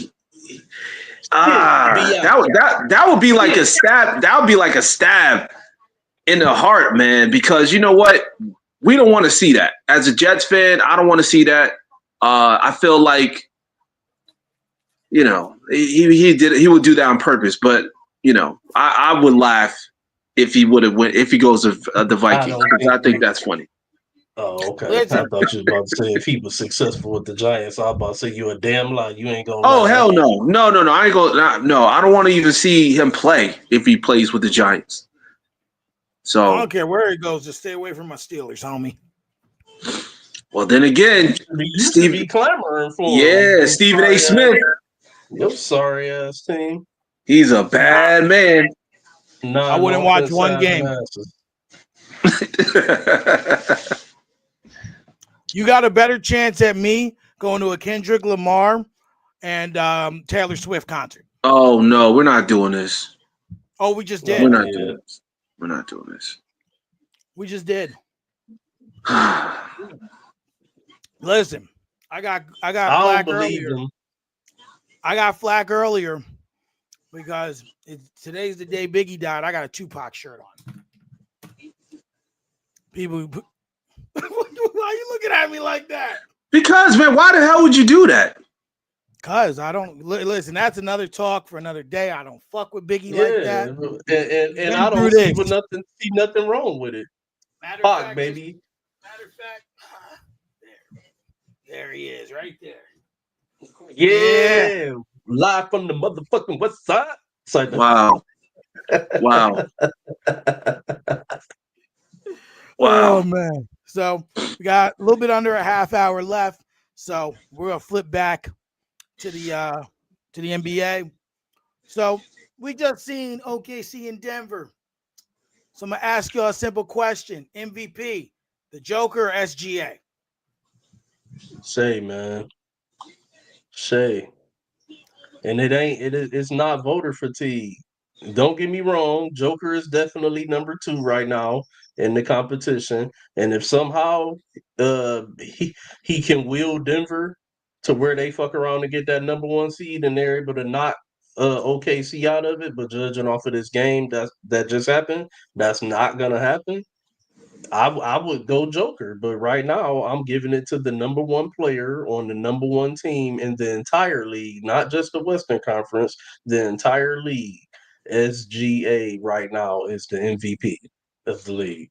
that would be like a stab. That would be like a stab in the heart, man. Because you know what, we don't want to see that. As a Jets fan, I don't want to see that. I feel like he would do that on purpose. But I would laugh if he would have went if he goes to the Vikings because I think that's funny. Oh, okay. Listen. I thought you were about to say if he was successful with the Giants, I was about to say you a damn lie. You ain't gonna. Oh hell no. I ain't going. No, I don't want to even see him play if he plays with the Giants. So I don't care where he goes. Just stay away from my Steelers, homie. Well, then again, Steve be clamoring for him. Stephen A. Smith. Your sorry ass team. He's a bad man. I wouldn't watch one game. You got a better chance at me going to a Kendrick Lamar and Taylor Swift concert. Oh no, we're not doing this. Oh, we just did. We're not doing this. We're not doing this. We just did. Listen, I got flack earlier. I got flack earlier because today's the day Biggie died. I got a Tupac shirt on. People, why are you looking at me like that? Because, man, why the hell would you do that? Because I don't listen. That's another talk for another day. I don't fuck with Biggie like that. And I don't see nothing wrong with it. Matter of fact, there he is, right there. Yeah. live from the motherfucking West Side. Side. Wow. Wow. Oh Wow. man. So we got a little bit under a half hour left. So we're gonna flip back to the NBA. So we just seen OKC in Denver. So I'm gonna ask you a simple question: MVP, the Joker or SGA? Shay, man. Shay. And it's not voter fatigue. Don't get me wrong, Joker is definitely number 2 right now in the competition. And if somehow he can wheel Denver to where they fuck around and get that number 1 seed and they're able to knock OKC out of it, but judging off of this game that just happened, that's not gonna happen. I would go Joker, but right now I'm giving it to the number 1 player on the number 1 team in the entire league, not just the Western Conference, the entire league. SGA right now is the MVP of the league.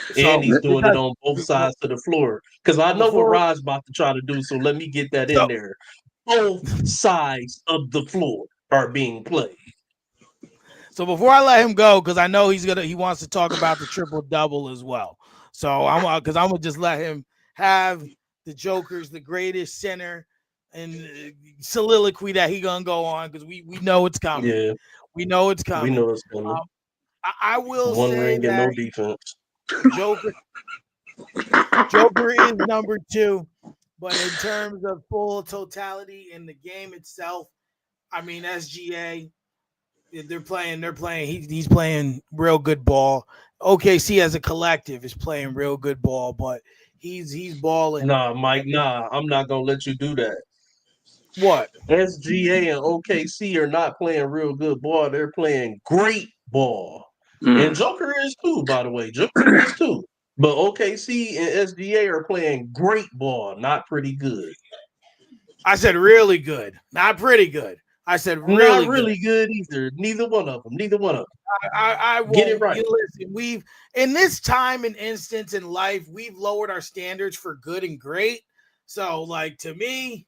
And So he's doing it because on both sides of the floor. Because I know what before Rod's about to try to do, so let me get that in so there. Both sides of the floor are being played. So before I let him go, because I know he wants to talk about the triple double as well. So I'm gonna just let him have the Joker's the greatest center and soliloquy that he gonna go on because we know it's coming. Yeah, We know it's we coming. know it's coming. I will 1 say ring and that no defense. Joker is number 2, but in terms of full totality in the game itself, I mean SGA. They're playing. He's playing real good ball. OKC as a collective is playing real good ball, but he's balling. Nah, Mike, nah, I'm not gonna let you do that. What? SGA and OKC are not playing real good ball. They're playing great ball. And Mm. Joker is too, by the way. Joker is too. But OKC and SGA are playing great ball, not pretty good. I said really good, not pretty good. I said Not really good. really good either. Neither one of them. I Get it won't. right. You listen. We've in this time and instance in life, we've lowered our standards for good and great. So, like to me,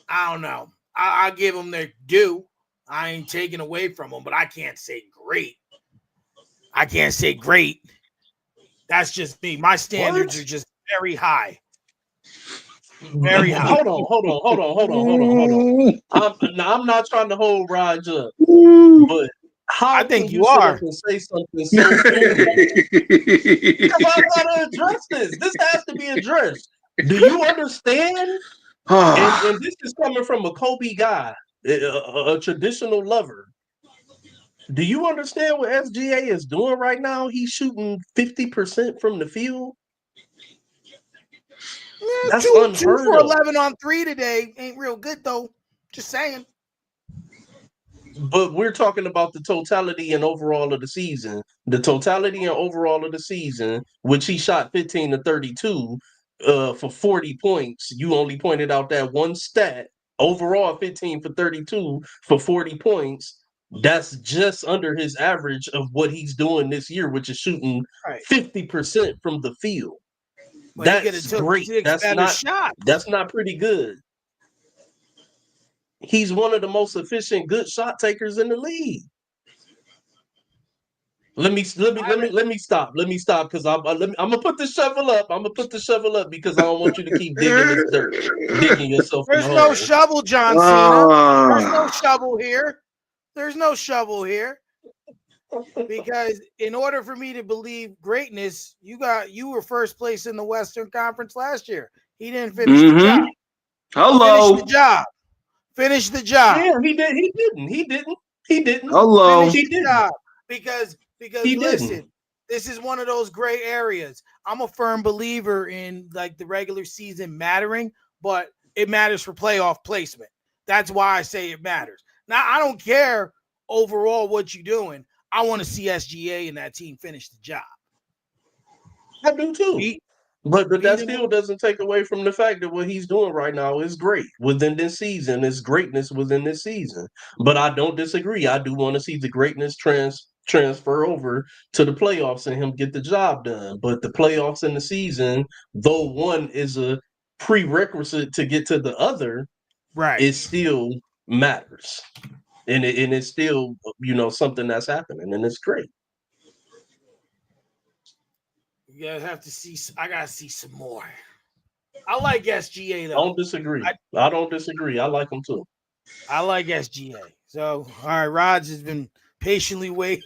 I don't know. I give them their due. I ain't taking away from them, but I can't say great. I can't say great. That's just me. My standards What? are just very high. Very high. Hold on. I'm not trying to hold Raj up, but I how can think you you sit up are. and say something so foolish? Because I gotta address this. This has to be addressed. Do you understand? And this is coming from a Kobe guy, a traditional lover. Do you understand what SGA is doing right now? He's shooting 50% from the field. Yeah, That's two unheard for of. 11 on 3 today. Ain't real good though. Just saying. But we're talking about the totality and overall of the season. The totality and overall of the season, which he shot 15 to 32 for 40 points. You only pointed out that one stat. Overall, 15 for 32 for 40 points. That's just under his average of what he's doing this year, which is shooting Right. 50% from the field. But he could That's have took great. 6 better shots. That's not pretty good. He's one of the most efficient good shot takers in the league. Let me stop because I'm gonna put the shovel up. I'm gonna put the shovel up because I don't want you to keep digging this dirt, digging yourself in the There's no hole. shovel, John Cena. There's no shovel here. There's no shovel here. Because in order for me to believe greatness, you were first place in the Western Conference last year. He didn't finish the job. Hello. Finish the job. Finish the job. Yeah, he did. He didn't. Hello. Finish He the didn't. job. Because He listen, didn't. this is one of those gray areas. I'm a firm believer in like the regular season mattering, but it matters for playoff placement. That's why I say it matters. Now I don't care overall what you're doing. I want to see SGA and that team finish the job. I do too. Beat, But that beat still him. doesn't take away from the fact that what he's doing right now is great within this season. It's greatness within this season. But I don't disagree. I do want to see the greatness transfer over to the playoffs and him get the job done. But the playoffs and the season, though one is a prerequisite to get to the other, Right. it still matters. And it's still, something that's happening, and it's great. You guys have to see. I gotta see some more. I like SGA I though. don't disagree. I don't disagree. I like them too. I like SGA. So, all right, Rods has been patiently waiting.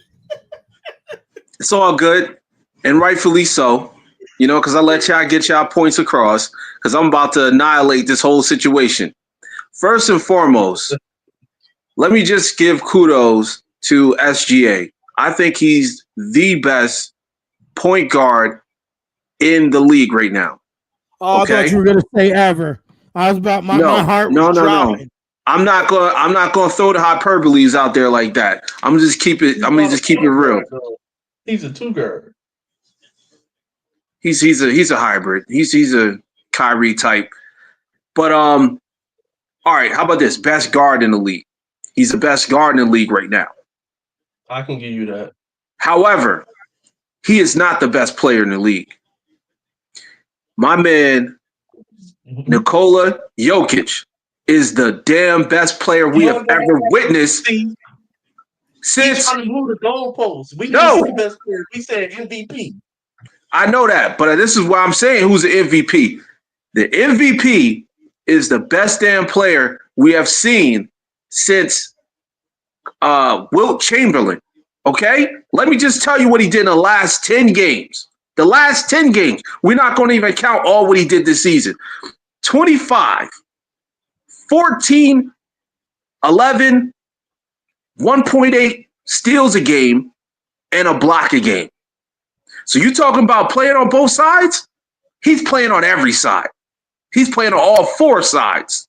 It's all good, and rightfully so. Because I let y'all get y'all points across, because I'm about to annihilate this whole situation. First and foremost, let me just give kudos to SGA. I think he's the best point guard in the league right now. Oh, Okay? I thought you were gonna say ever. I was about my heart was no. dropping. I'm not gonna throw the hyperboles out there like that. I'm gonna just keep it real. He's a two guard. He's a hybrid. He's a Kyrie type. But all right, how about this? Best guard in the league. He's the best guard in the league right now. I can give you that. However, he is not the best player in the league. My man, Nikola Jokic, is the damn best player we have ever witnessed since. He's trying to move the goalposts. We didn't say best player. We said MVP. I know that, but this is why I'm saying who's the MVP. The MVP is the best damn player we have seen since Wilt Chamberlain. Okay? Let me just tell you what he did in the last 10 games. The last 10 games. We're not going to even count all what he did this season. 25, 14, 11, 1.8 steals a game, and a block a game. So you talking about playing on both sides? He's playing on every side. He's playing on all four sides.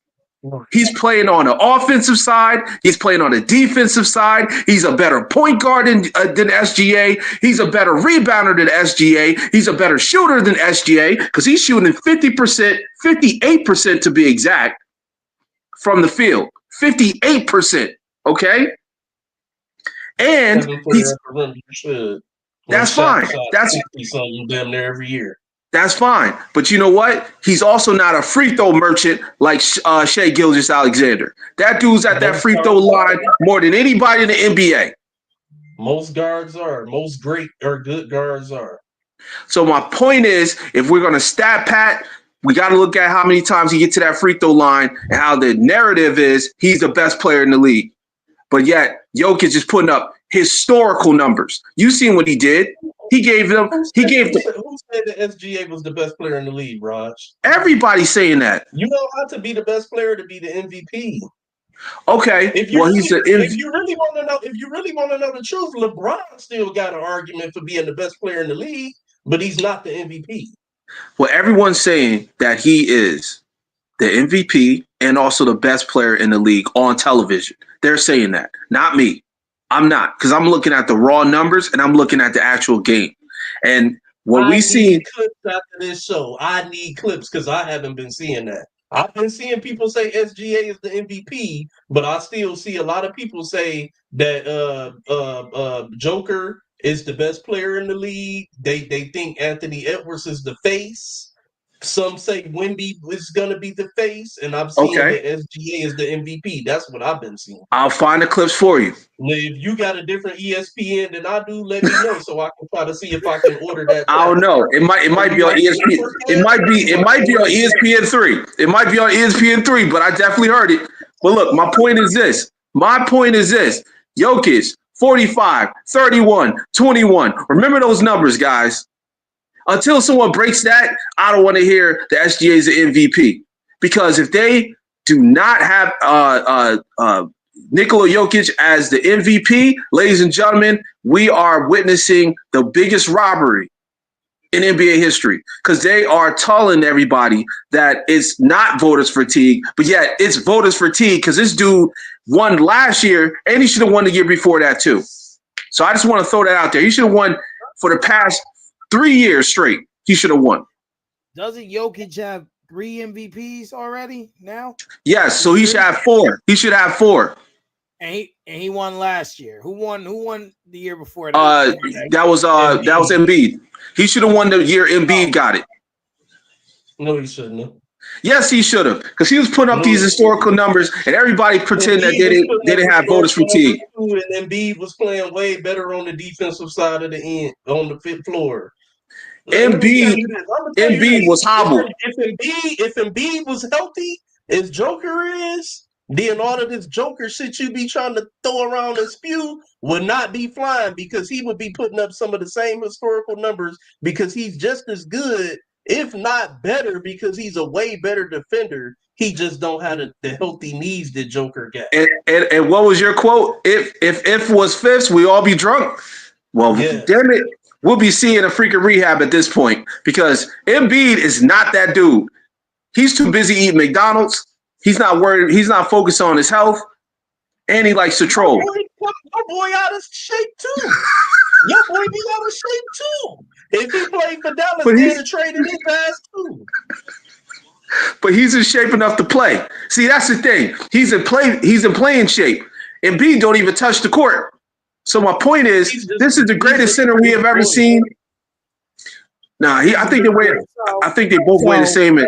He's playing on the offensive side. He's playing on the defensive side. He's a better point guard than SGA. He's a better rebounder than SGA. He's a better shooter than SGA because he's shooting 50%, 58% to be exact, from the field. 58%. Okay? And that's fine. That's something damn near every year. That's fine. But you know what? He's also not a free throw merchant like Shai Gilgeous-Alexander. That dude's at that free throw line more than anybody in the NBA. Most guards are. Most great or good guards are. So my point is, if we're going to stat pat, we got to look at how many times he gets to that free throw line and how the narrative is he's the best player in the league. But yet, Jokic is putting up historical numbers. You seen what he did. Who said that SGA was the best player in the league, Raj? Everybody's saying that. You don't have to be the best player to be the MVP. Okay. If you really want to know the truth, LeBron still got an argument for being the best player in the league, but he's not the MVP. Well, everyone's saying that he is the MVP and also the best player in the league on television. They're saying that, not me. I'm not, because I'm looking at the raw numbers and I'm looking at the actual game. And what we see clips after this show. I need clips because I haven't been seeing that. I've been seeing people say SGA is the MVP, but I still see a lot of people say that Joker is the best player in the league. They think Anthony Edwards is the face. Some say Wemby is going to be the face, and I'm seeing that SGA is the MVP. That's what I've been seeing. I'll find the clips for you. Now, if you got a different ESPN than I do, let me know so I can try to see if I can order that. I don't know. It might be on ESPN. It might be on ESPN3. It might be on ESPN3, but I definitely heard it. But look, my point is this. Jokic, 45, 31, 21. Remember those numbers, guys. Until someone breaks that, I don't want to hear the SGA is the MVP. Because if they do not have Nikola Jokic as the MVP, ladies and gentlemen, we are witnessing the biggest robbery in NBA history. Because they are telling everybody that it's not voters fatigue, but yet it's voters fatigue because this dude won last year and he should have won the year before that too. So I just want to throw that out there. He should have won for the past 3 years straight. He should have won. Doesn't Jokic have 3 MVPs already now? Yes, so he should have 4. He should have 4. And he won last year. Who won the year before that? That was Embiid. He should have won the year Embiid got it. No, he shouldn't have. Yes, he should have, because he was putting up these No, historical numbers, and everybody pretended that Embiid was putting they up didn't have voters historical fatigue. numbers too, and Embiid was playing way better on the defensive side of the end, on the fifth floor. Let me tell Embiid, you this. I'm gonna tell you Embiid this. was hobbled. If Embiid was healthy, as Joker is, then all of this Joker shit you be trying to throw around and spew would not be flying, because he would be putting up some of the same historical numbers, because he's just as good, if not better, because he's a way better defender. He just don't have the healthy knees that Joker got. And what was your quote? If was fifths, we all be drunk. Well, Yes. damn it, we'll be seeing a freaking rehab at this point, because Embiid is not that dude. He's too busy eating McDonald's. He's not worried. He's not focused on his health, and he likes to troll. Your boy out of shape too. Your boy be out of shape too. If he played for Dallas, they'd have traded his ass too. But he's in shape enough to play. See, that's the thing. He's in playing shape. Embiid don't even touch the court. So my point is, this is the greatest center we have ever seen. Nah, I think they both weigh the same.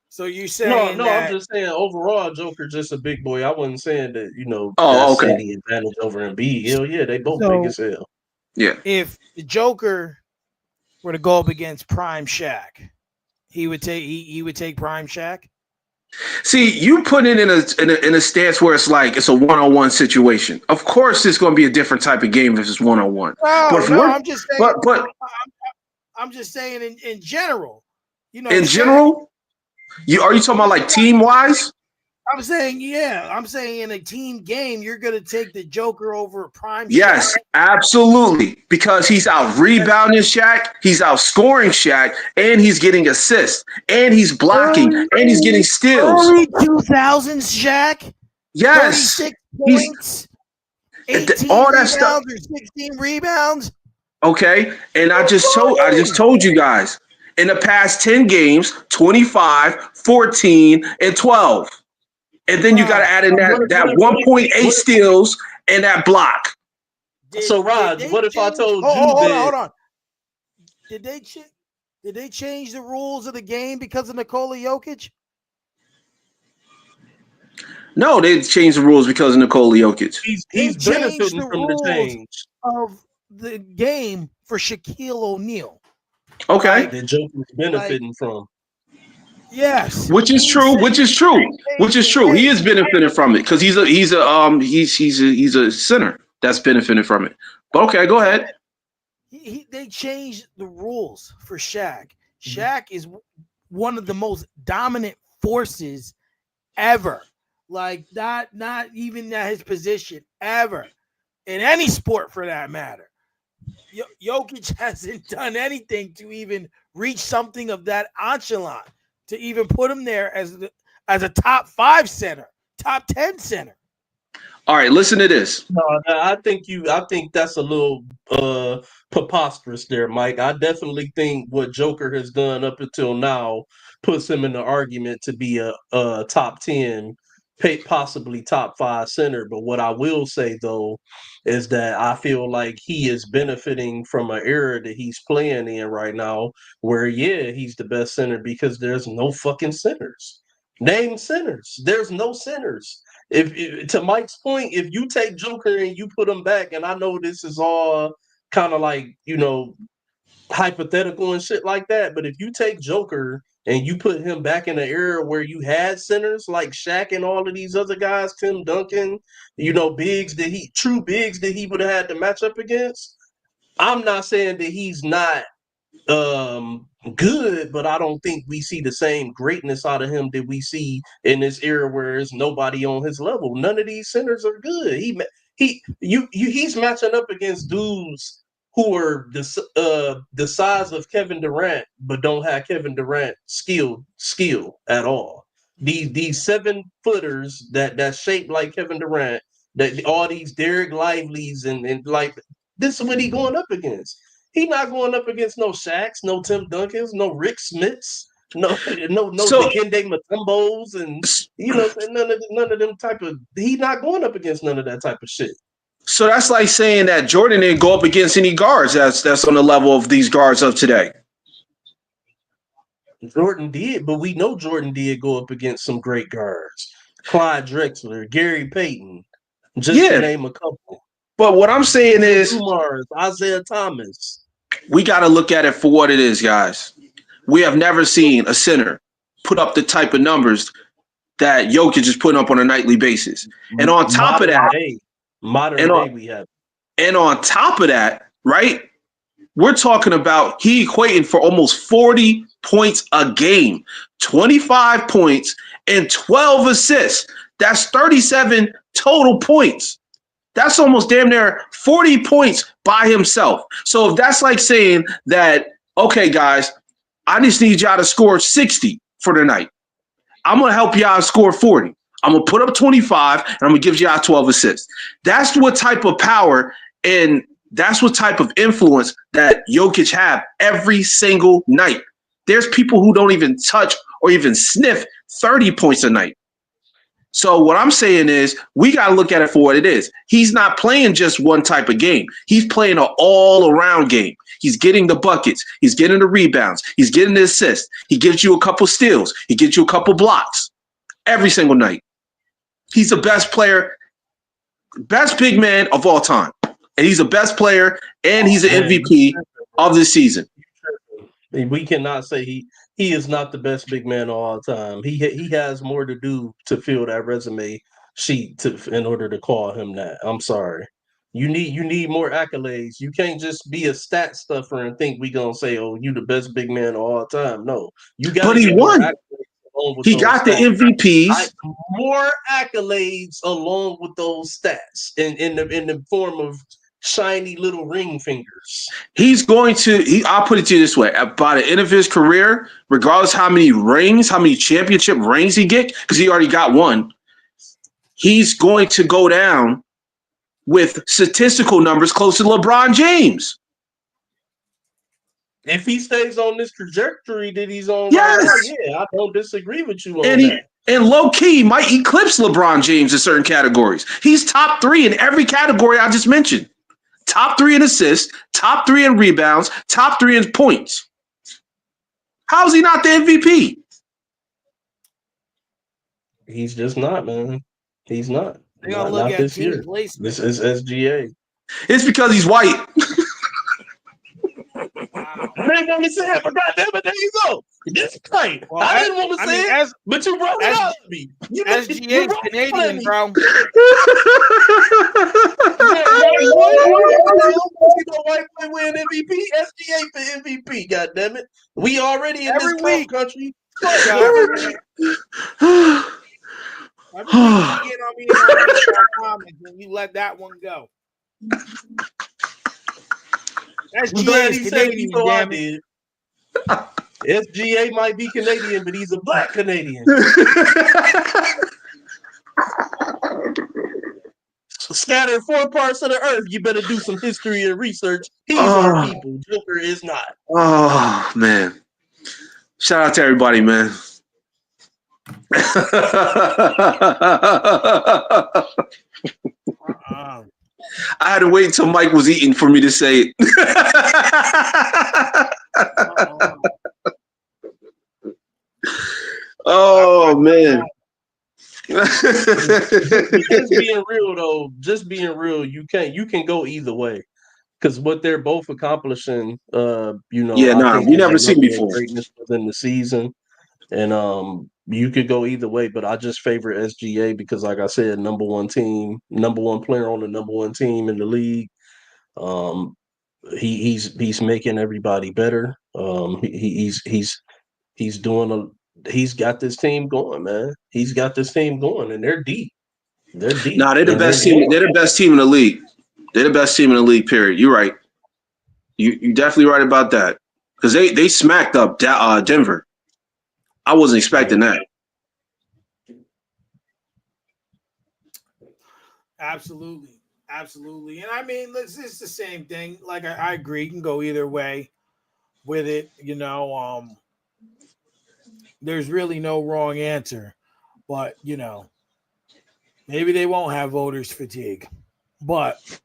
So you saying no, that? I'm just saying overall, Joker's just a big boy. I wasn't saying that, Oh, that's okay. any advantage over Embiid. Hell yeah, they both big as hell. Yeah. If the Joker were to go up against Prime Shaq, he would take Prime Shaq. See, you put it in a stance where it's like it's a one-on-one situation. Of course, it's going to be a different type of game if it's one-on-one. I'm just saying. But I'm just saying in general. In general, are you talking about like team-wise? I'm saying, yeah. I'm saying in a team game, you're going to take the Joker over Prime Shaq. Yes, absolutely. Because he's out rebounding Shaq, he's out scoring Shaq, and he's getting assists, and he's blocking, and he's getting steals. Early 2000s Shaq? Yes. 36 points, 18 all that rebounds stuff. or 16 rebounds. Okay, and I just told you guys, in the past 10 games, 25, 14, and 12. And then you got to add in that 1.8 steals and that block. So, Rod, what if I told you hold on. Did they change the rules of the game because of Nikola Jokic? No, they changed the rules because of Nikola Jokic. He's benefiting from the change of the game for Shaquille O'Neal. Okay. The Joker's benefiting from. Yes, which is true. He is benefiting from it because he's a center that's benefiting from it. But okay, go ahead. They changed the rules for Shaq. Shaq is one of the most dominant forces ever. Like not even at his position ever in any sport for that matter. Jokic hasn't done anything to even reach something of that echelon, to even put him there as a top 5 center, top 10 center. All right, listen to this. No, I think that's a little preposterous there, Mike. I definitely think what Joker has done up until now puts him in the argument to be a top 10, possibly top 5 center. But what I will say though is that I feel like he is benefiting from an era that he's playing in right now, where he's the best center because there's no fucking centers. Name centers. There's no centers. If to Mike's point, if you take Joker and you put him back, and I know this is all kind of like, hypothetical and shit like that, but if you take Joker and you put him back in the era where you had centers like Shaq and all of these other guys, Tim Duncan, true bigs that he would have had to match up against, I'm not saying that he's not good, but I don't think we see the same greatness out of him that we see in this era where there's nobody on his level. None of these centers are good. He's matching up against dudes who are the size of Kevin Durant, but don't have Kevin Durant skill at all. These 7-footers that shaped like Kevin Durant, that all these Derek Lively's and like this is what he going up against. He not going up against no Shaqs, no Tim Duncans, no Rick Smiths, no Dikembe Mutombos, and none of them type of. He not going up against none of that type of shit. So that's like saying that Jordan didn't go up against any guards that's on the level of these guards of today. Jordan did, but we know Jordan did go up against some great guards. Clyde Drexler, Gary Payton, just to Yeah, name a couple. but what I'm saying is Dumars, Isaiah Thomas. we got to look at it for what it is, guys. We have never seen a center put up the type of numbers that Jokic is putting up on a nightly basis. And on top of that, Modern and day, on, we have. and on top of that, right? We're talking about he equating for almost 40 points a game, 25 points and 12 assists. That's 37 total points. That's almost damn near 40 points by himself. So if that's like saying that, okay, guys, I just need y'all to score 60 for the night. I'm going to help y'all score 40. I'm going to put up 25, and I'm going to give y'all 12 assists. That's what type of power and that's what type of influence that Jokic have every single night. There's people who don't even touch or even sniff 30 points a night. So what I'm saying is we got to look at it for what it is. He's not playing just one type of game. He's playing an all-around game. He's getting the buckets. He's getting the rebounds. He's getting the assists. He gives you a couple steals. He gives you a couple blocks every single night. He's the best player, best big man of all time. And he's the best player, and he's an MVP of this season. We cannot say he is not the best big man of all time. He has more to do to fill that resume sheet in order to call him that. I'm sorry. You need more accolades. You can't just be a stat stuffer and think we gonna say, "Oh, you the best big man of all time." No, you got. But he won. He got the MVPs. More accolades along with those stats in the form of shiny little ring fingers. He's going to, I'll put it to you this way. By the end of his career, regardless how many championship rings he get, because he already got one, he's going to go down with statistical numbers close to LeBron James. If he stays on this trajectory that he's on right now, yeah, I don't disagree with you on that. And low-key might eclipse LeBron James in certain categories. He's top 3 in every category I just mentioned. Top 3 in assists, top 3 in rebounds, top 3 in points. How is he not the MVP? He's just not, man. He's not. They're gonna look not at this team year. placement. This is SGA. It's because he's white. Wow. I didn't want to say it, but goddamn it, there you go. This claim. Well, I didn't want to say it, but you brought it up to me. SGA's Canadian, bro. White boy win MVP. SGA for MVP. God damn it. We already in every this week, country. Every week you get on me in comments and you let that one go. SGA is Canadian, damn it. SGA might be Canadian, but he's a black Canadian. Scattered 4 parts of the earth. You better do some history and research. He's our people. Joker is not. Oh, man. Shout out to everybody, man. I had to wait until Mike was eating for me to say it. Oh, man. Just being real, though. Just being real, you can go either way. Because what they're both accomplishing, we never seen before. Greatness within the season. And you could go either way, but I just favor SGA because, like I said, number one player on the number one team in the league. He's making everybody better. He's got this team going, man. He's got this team going, and they're deep. They're deep. No, they're the best team. They're the best team in the league. They're the best team in the league. Period. You're right. You're definitely right about that because they smacked up Denver. I wasn't expecting that. Absolutely. And I mean, it's the same thing. Like I agree, you can go either way with it. There's really no wrong answer, but maybe they won't have voters fatigue, but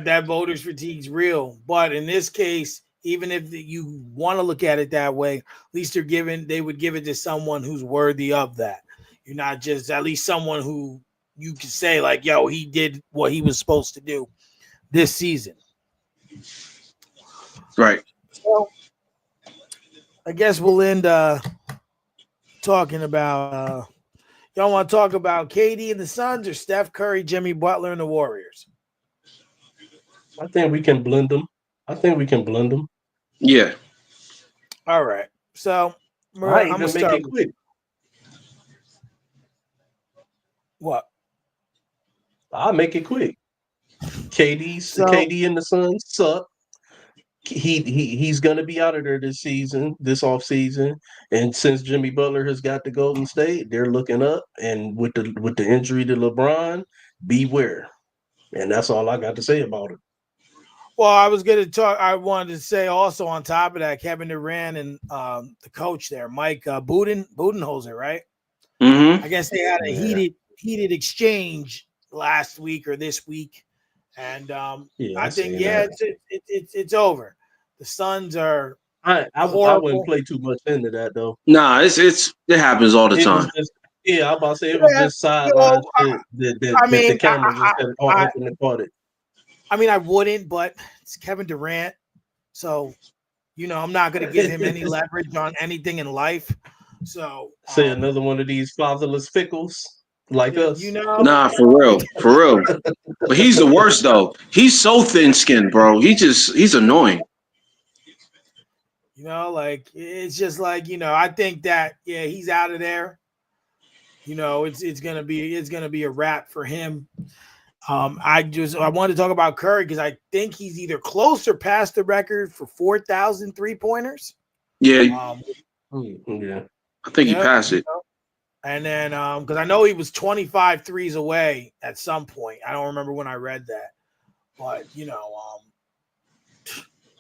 that voters fatigue's real. But in this case, even if you want to look at it that way, at least they would give it to someone who's worthy of that. You're not just at least someone who you can say like, yo, he did what he was supposed to do this season. Right. So I guess we'll end talking about y'all want to talk about KD and the Suns or Steph Curry, Jimmy Butler, and the Warriors? I think we can blend them. Yeah. All right. So I'm I gonna even make start it quick. what? I'll make it quick. KD and the Suns suck. He's gonna be out of there this off season. And since Jimmy Butler has got the Golden State, they're looking up. And with the injury to LeBron, beware. And that's all I got to say about it. Well, I wanted to say also on top of that, Kevin Durant and the coach there, Mike Budenholzer, right? Mm-hmm. I guess they had a heated exchange last week or this week, and I think it's over. The Suns are. I wouldn't play too much into that though. Nah, it happens all the time. I'm about to say it was just sideline shit that the camera just opened caught it. I mean, I wouldn't, but it's Kevin Durant, so I'm not going to give him any leverage on anything in life. So say another one of these fatherless fickles like us. Nah, for real. But he's the worst though. He's so thin-skinned, bro. He's annoying. Like it's just like I think that he's out of there. It's gonna be a wrap for him. I wanted to talk about Curry because I think he's either close or past the record for 4,000 3-pointers. Yeah. Yeah. I think he passed it. And then because I know he was 25 threes away at some point. I don't remember when I read that. But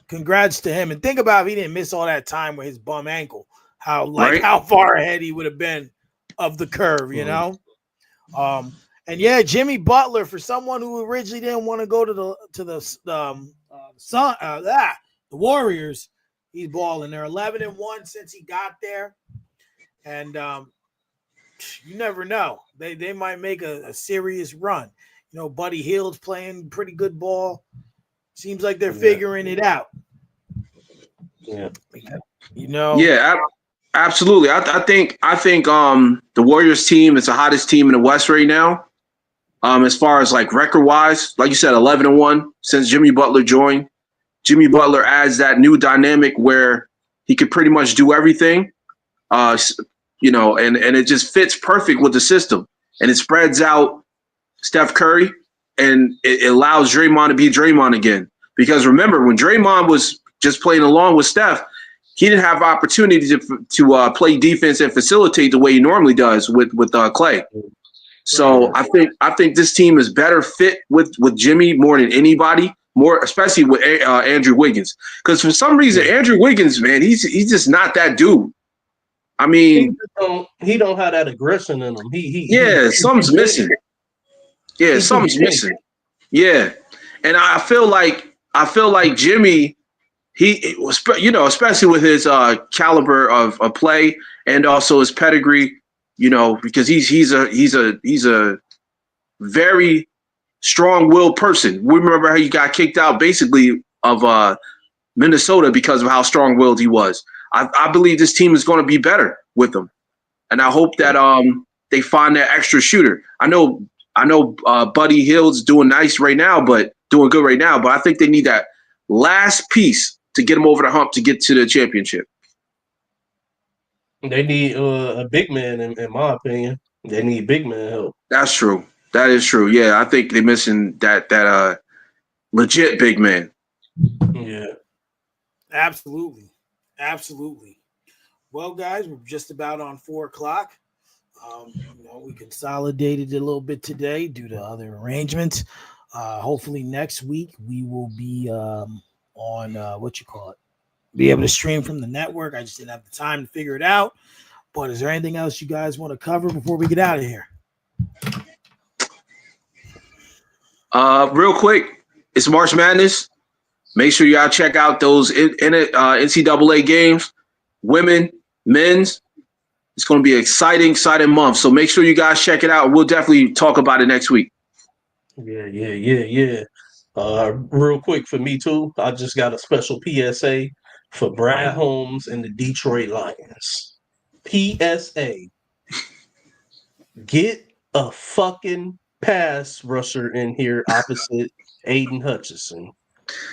congrats to him. And think about if he didn't miss all that time with his bum ankle, how far ahead he would have been of the curve, And Jimmy Butler, for someone who originally didn't want to go to the Warriors, he's balling. They're 11-1 since he got there, and you never know. They might make a serious run. Buddy Hield's playing pretty good ball. Seems like they're figuring it out. Yeah. Yeah, absolutely. I think the Warriors team is the hottest team in the West right now. As far as like record wise, like you said, 11-1 since Jimmy Butler joined. Jimmy Butler adds that new dynamic where he could pretty much do everything. And it just fits perfect with the system. And it spreads out Steph Curry and it allows Draymond to be Draymond again. Because remember, when Draymond was just playing along with Steph, he didn't have opportunity to play defense and facilitate the way he normally does with Clay. So I think this team is better fit with Jimmy more than anybody, more especially with Andrew Wiggins. Because for some reason, Andrew Wiggins, man, he's just not that dude. I mean, he don't have that aggression in him. Something's missing. Yeah, something's missing. Yeah, and I feel like Jimmy, he was, especially with his caliber of play and also his pedigree. Because he's a very strong-willed person. We remember how he got kicked out basically of Minnesota because of how strong-willed he was. I believe this team is going to be better with him, and I hope that they find that extra shooter. I know Buddy Hield's doing good right now, but I think they need that last piece to get him over the hump to get to the championship. They need a big man, in my opinion. They need big man help. That's true. That is true. Yeah, I think they're missing that legit big man. Yeah. Absolutely. Well, guys, we're just about on 4:00. We consolidated a little bit today due to other arrangements. Hopefully next week we will be on be able to stream from the network. I just didn't have the time to figure it out. But is there anything else you guys want to cover before we get out of here? Real quick, it's March Madness. Make sure y'all check out those NCAA games, women, men's. It's going to be an exciting month. So make sure you guys check it out. We'll definitely talk about it next week. Yeah. Real quick for me too, I just got a special PSA for Brad Holmes and the Detroit Lions. PSA: get a fucking pass rusher in here opposite Aiden Hutchinson.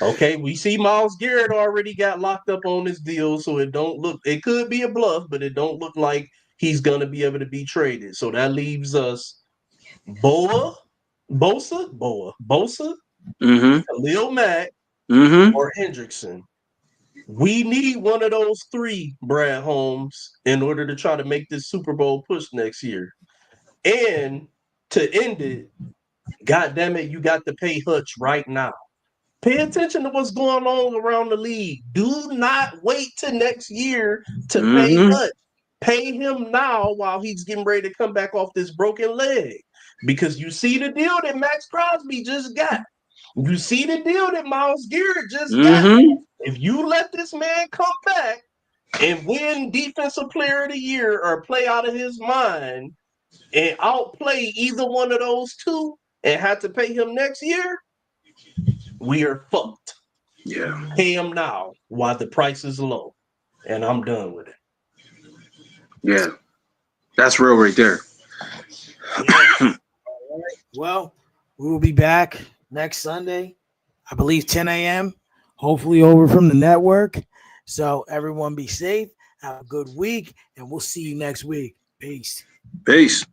Okay, we see Myles Garrett already got locked up on this deal, so it could be a bluff, but it don't look like he's gonna be able to be traded. So that leaves us Bosa, Mm-hmm. Khalil Mack, Mm-hmm. or Hendrickson. We need one of those three, Brad Holmes, in order to try to make this Super Bowl push next year. And to end it, God damn it, you got to pay Hutch right now. Pay attention to what's going on around the league. Do not wait till next year to pay Hutch. Pay him now while he's getting ready to come back off this broken leg. Because you see the deal that Max Crosby just got. You see the deal that Myles Garrett just got. If you let this man come back and win Defensive Player of the Year or play out of his mind and outplay either one of those two and have to pay him next year, we are fucked. Yeah. Pay him now while the price is low. And I'm done with it. Yeah. That's real right there. Yeah. All right. Well, we will be back next Sunday, I believe 10 a.m., hopefully over from the network. So everyone be safe, have a good week, and we'll see you next week. Peace. Peace.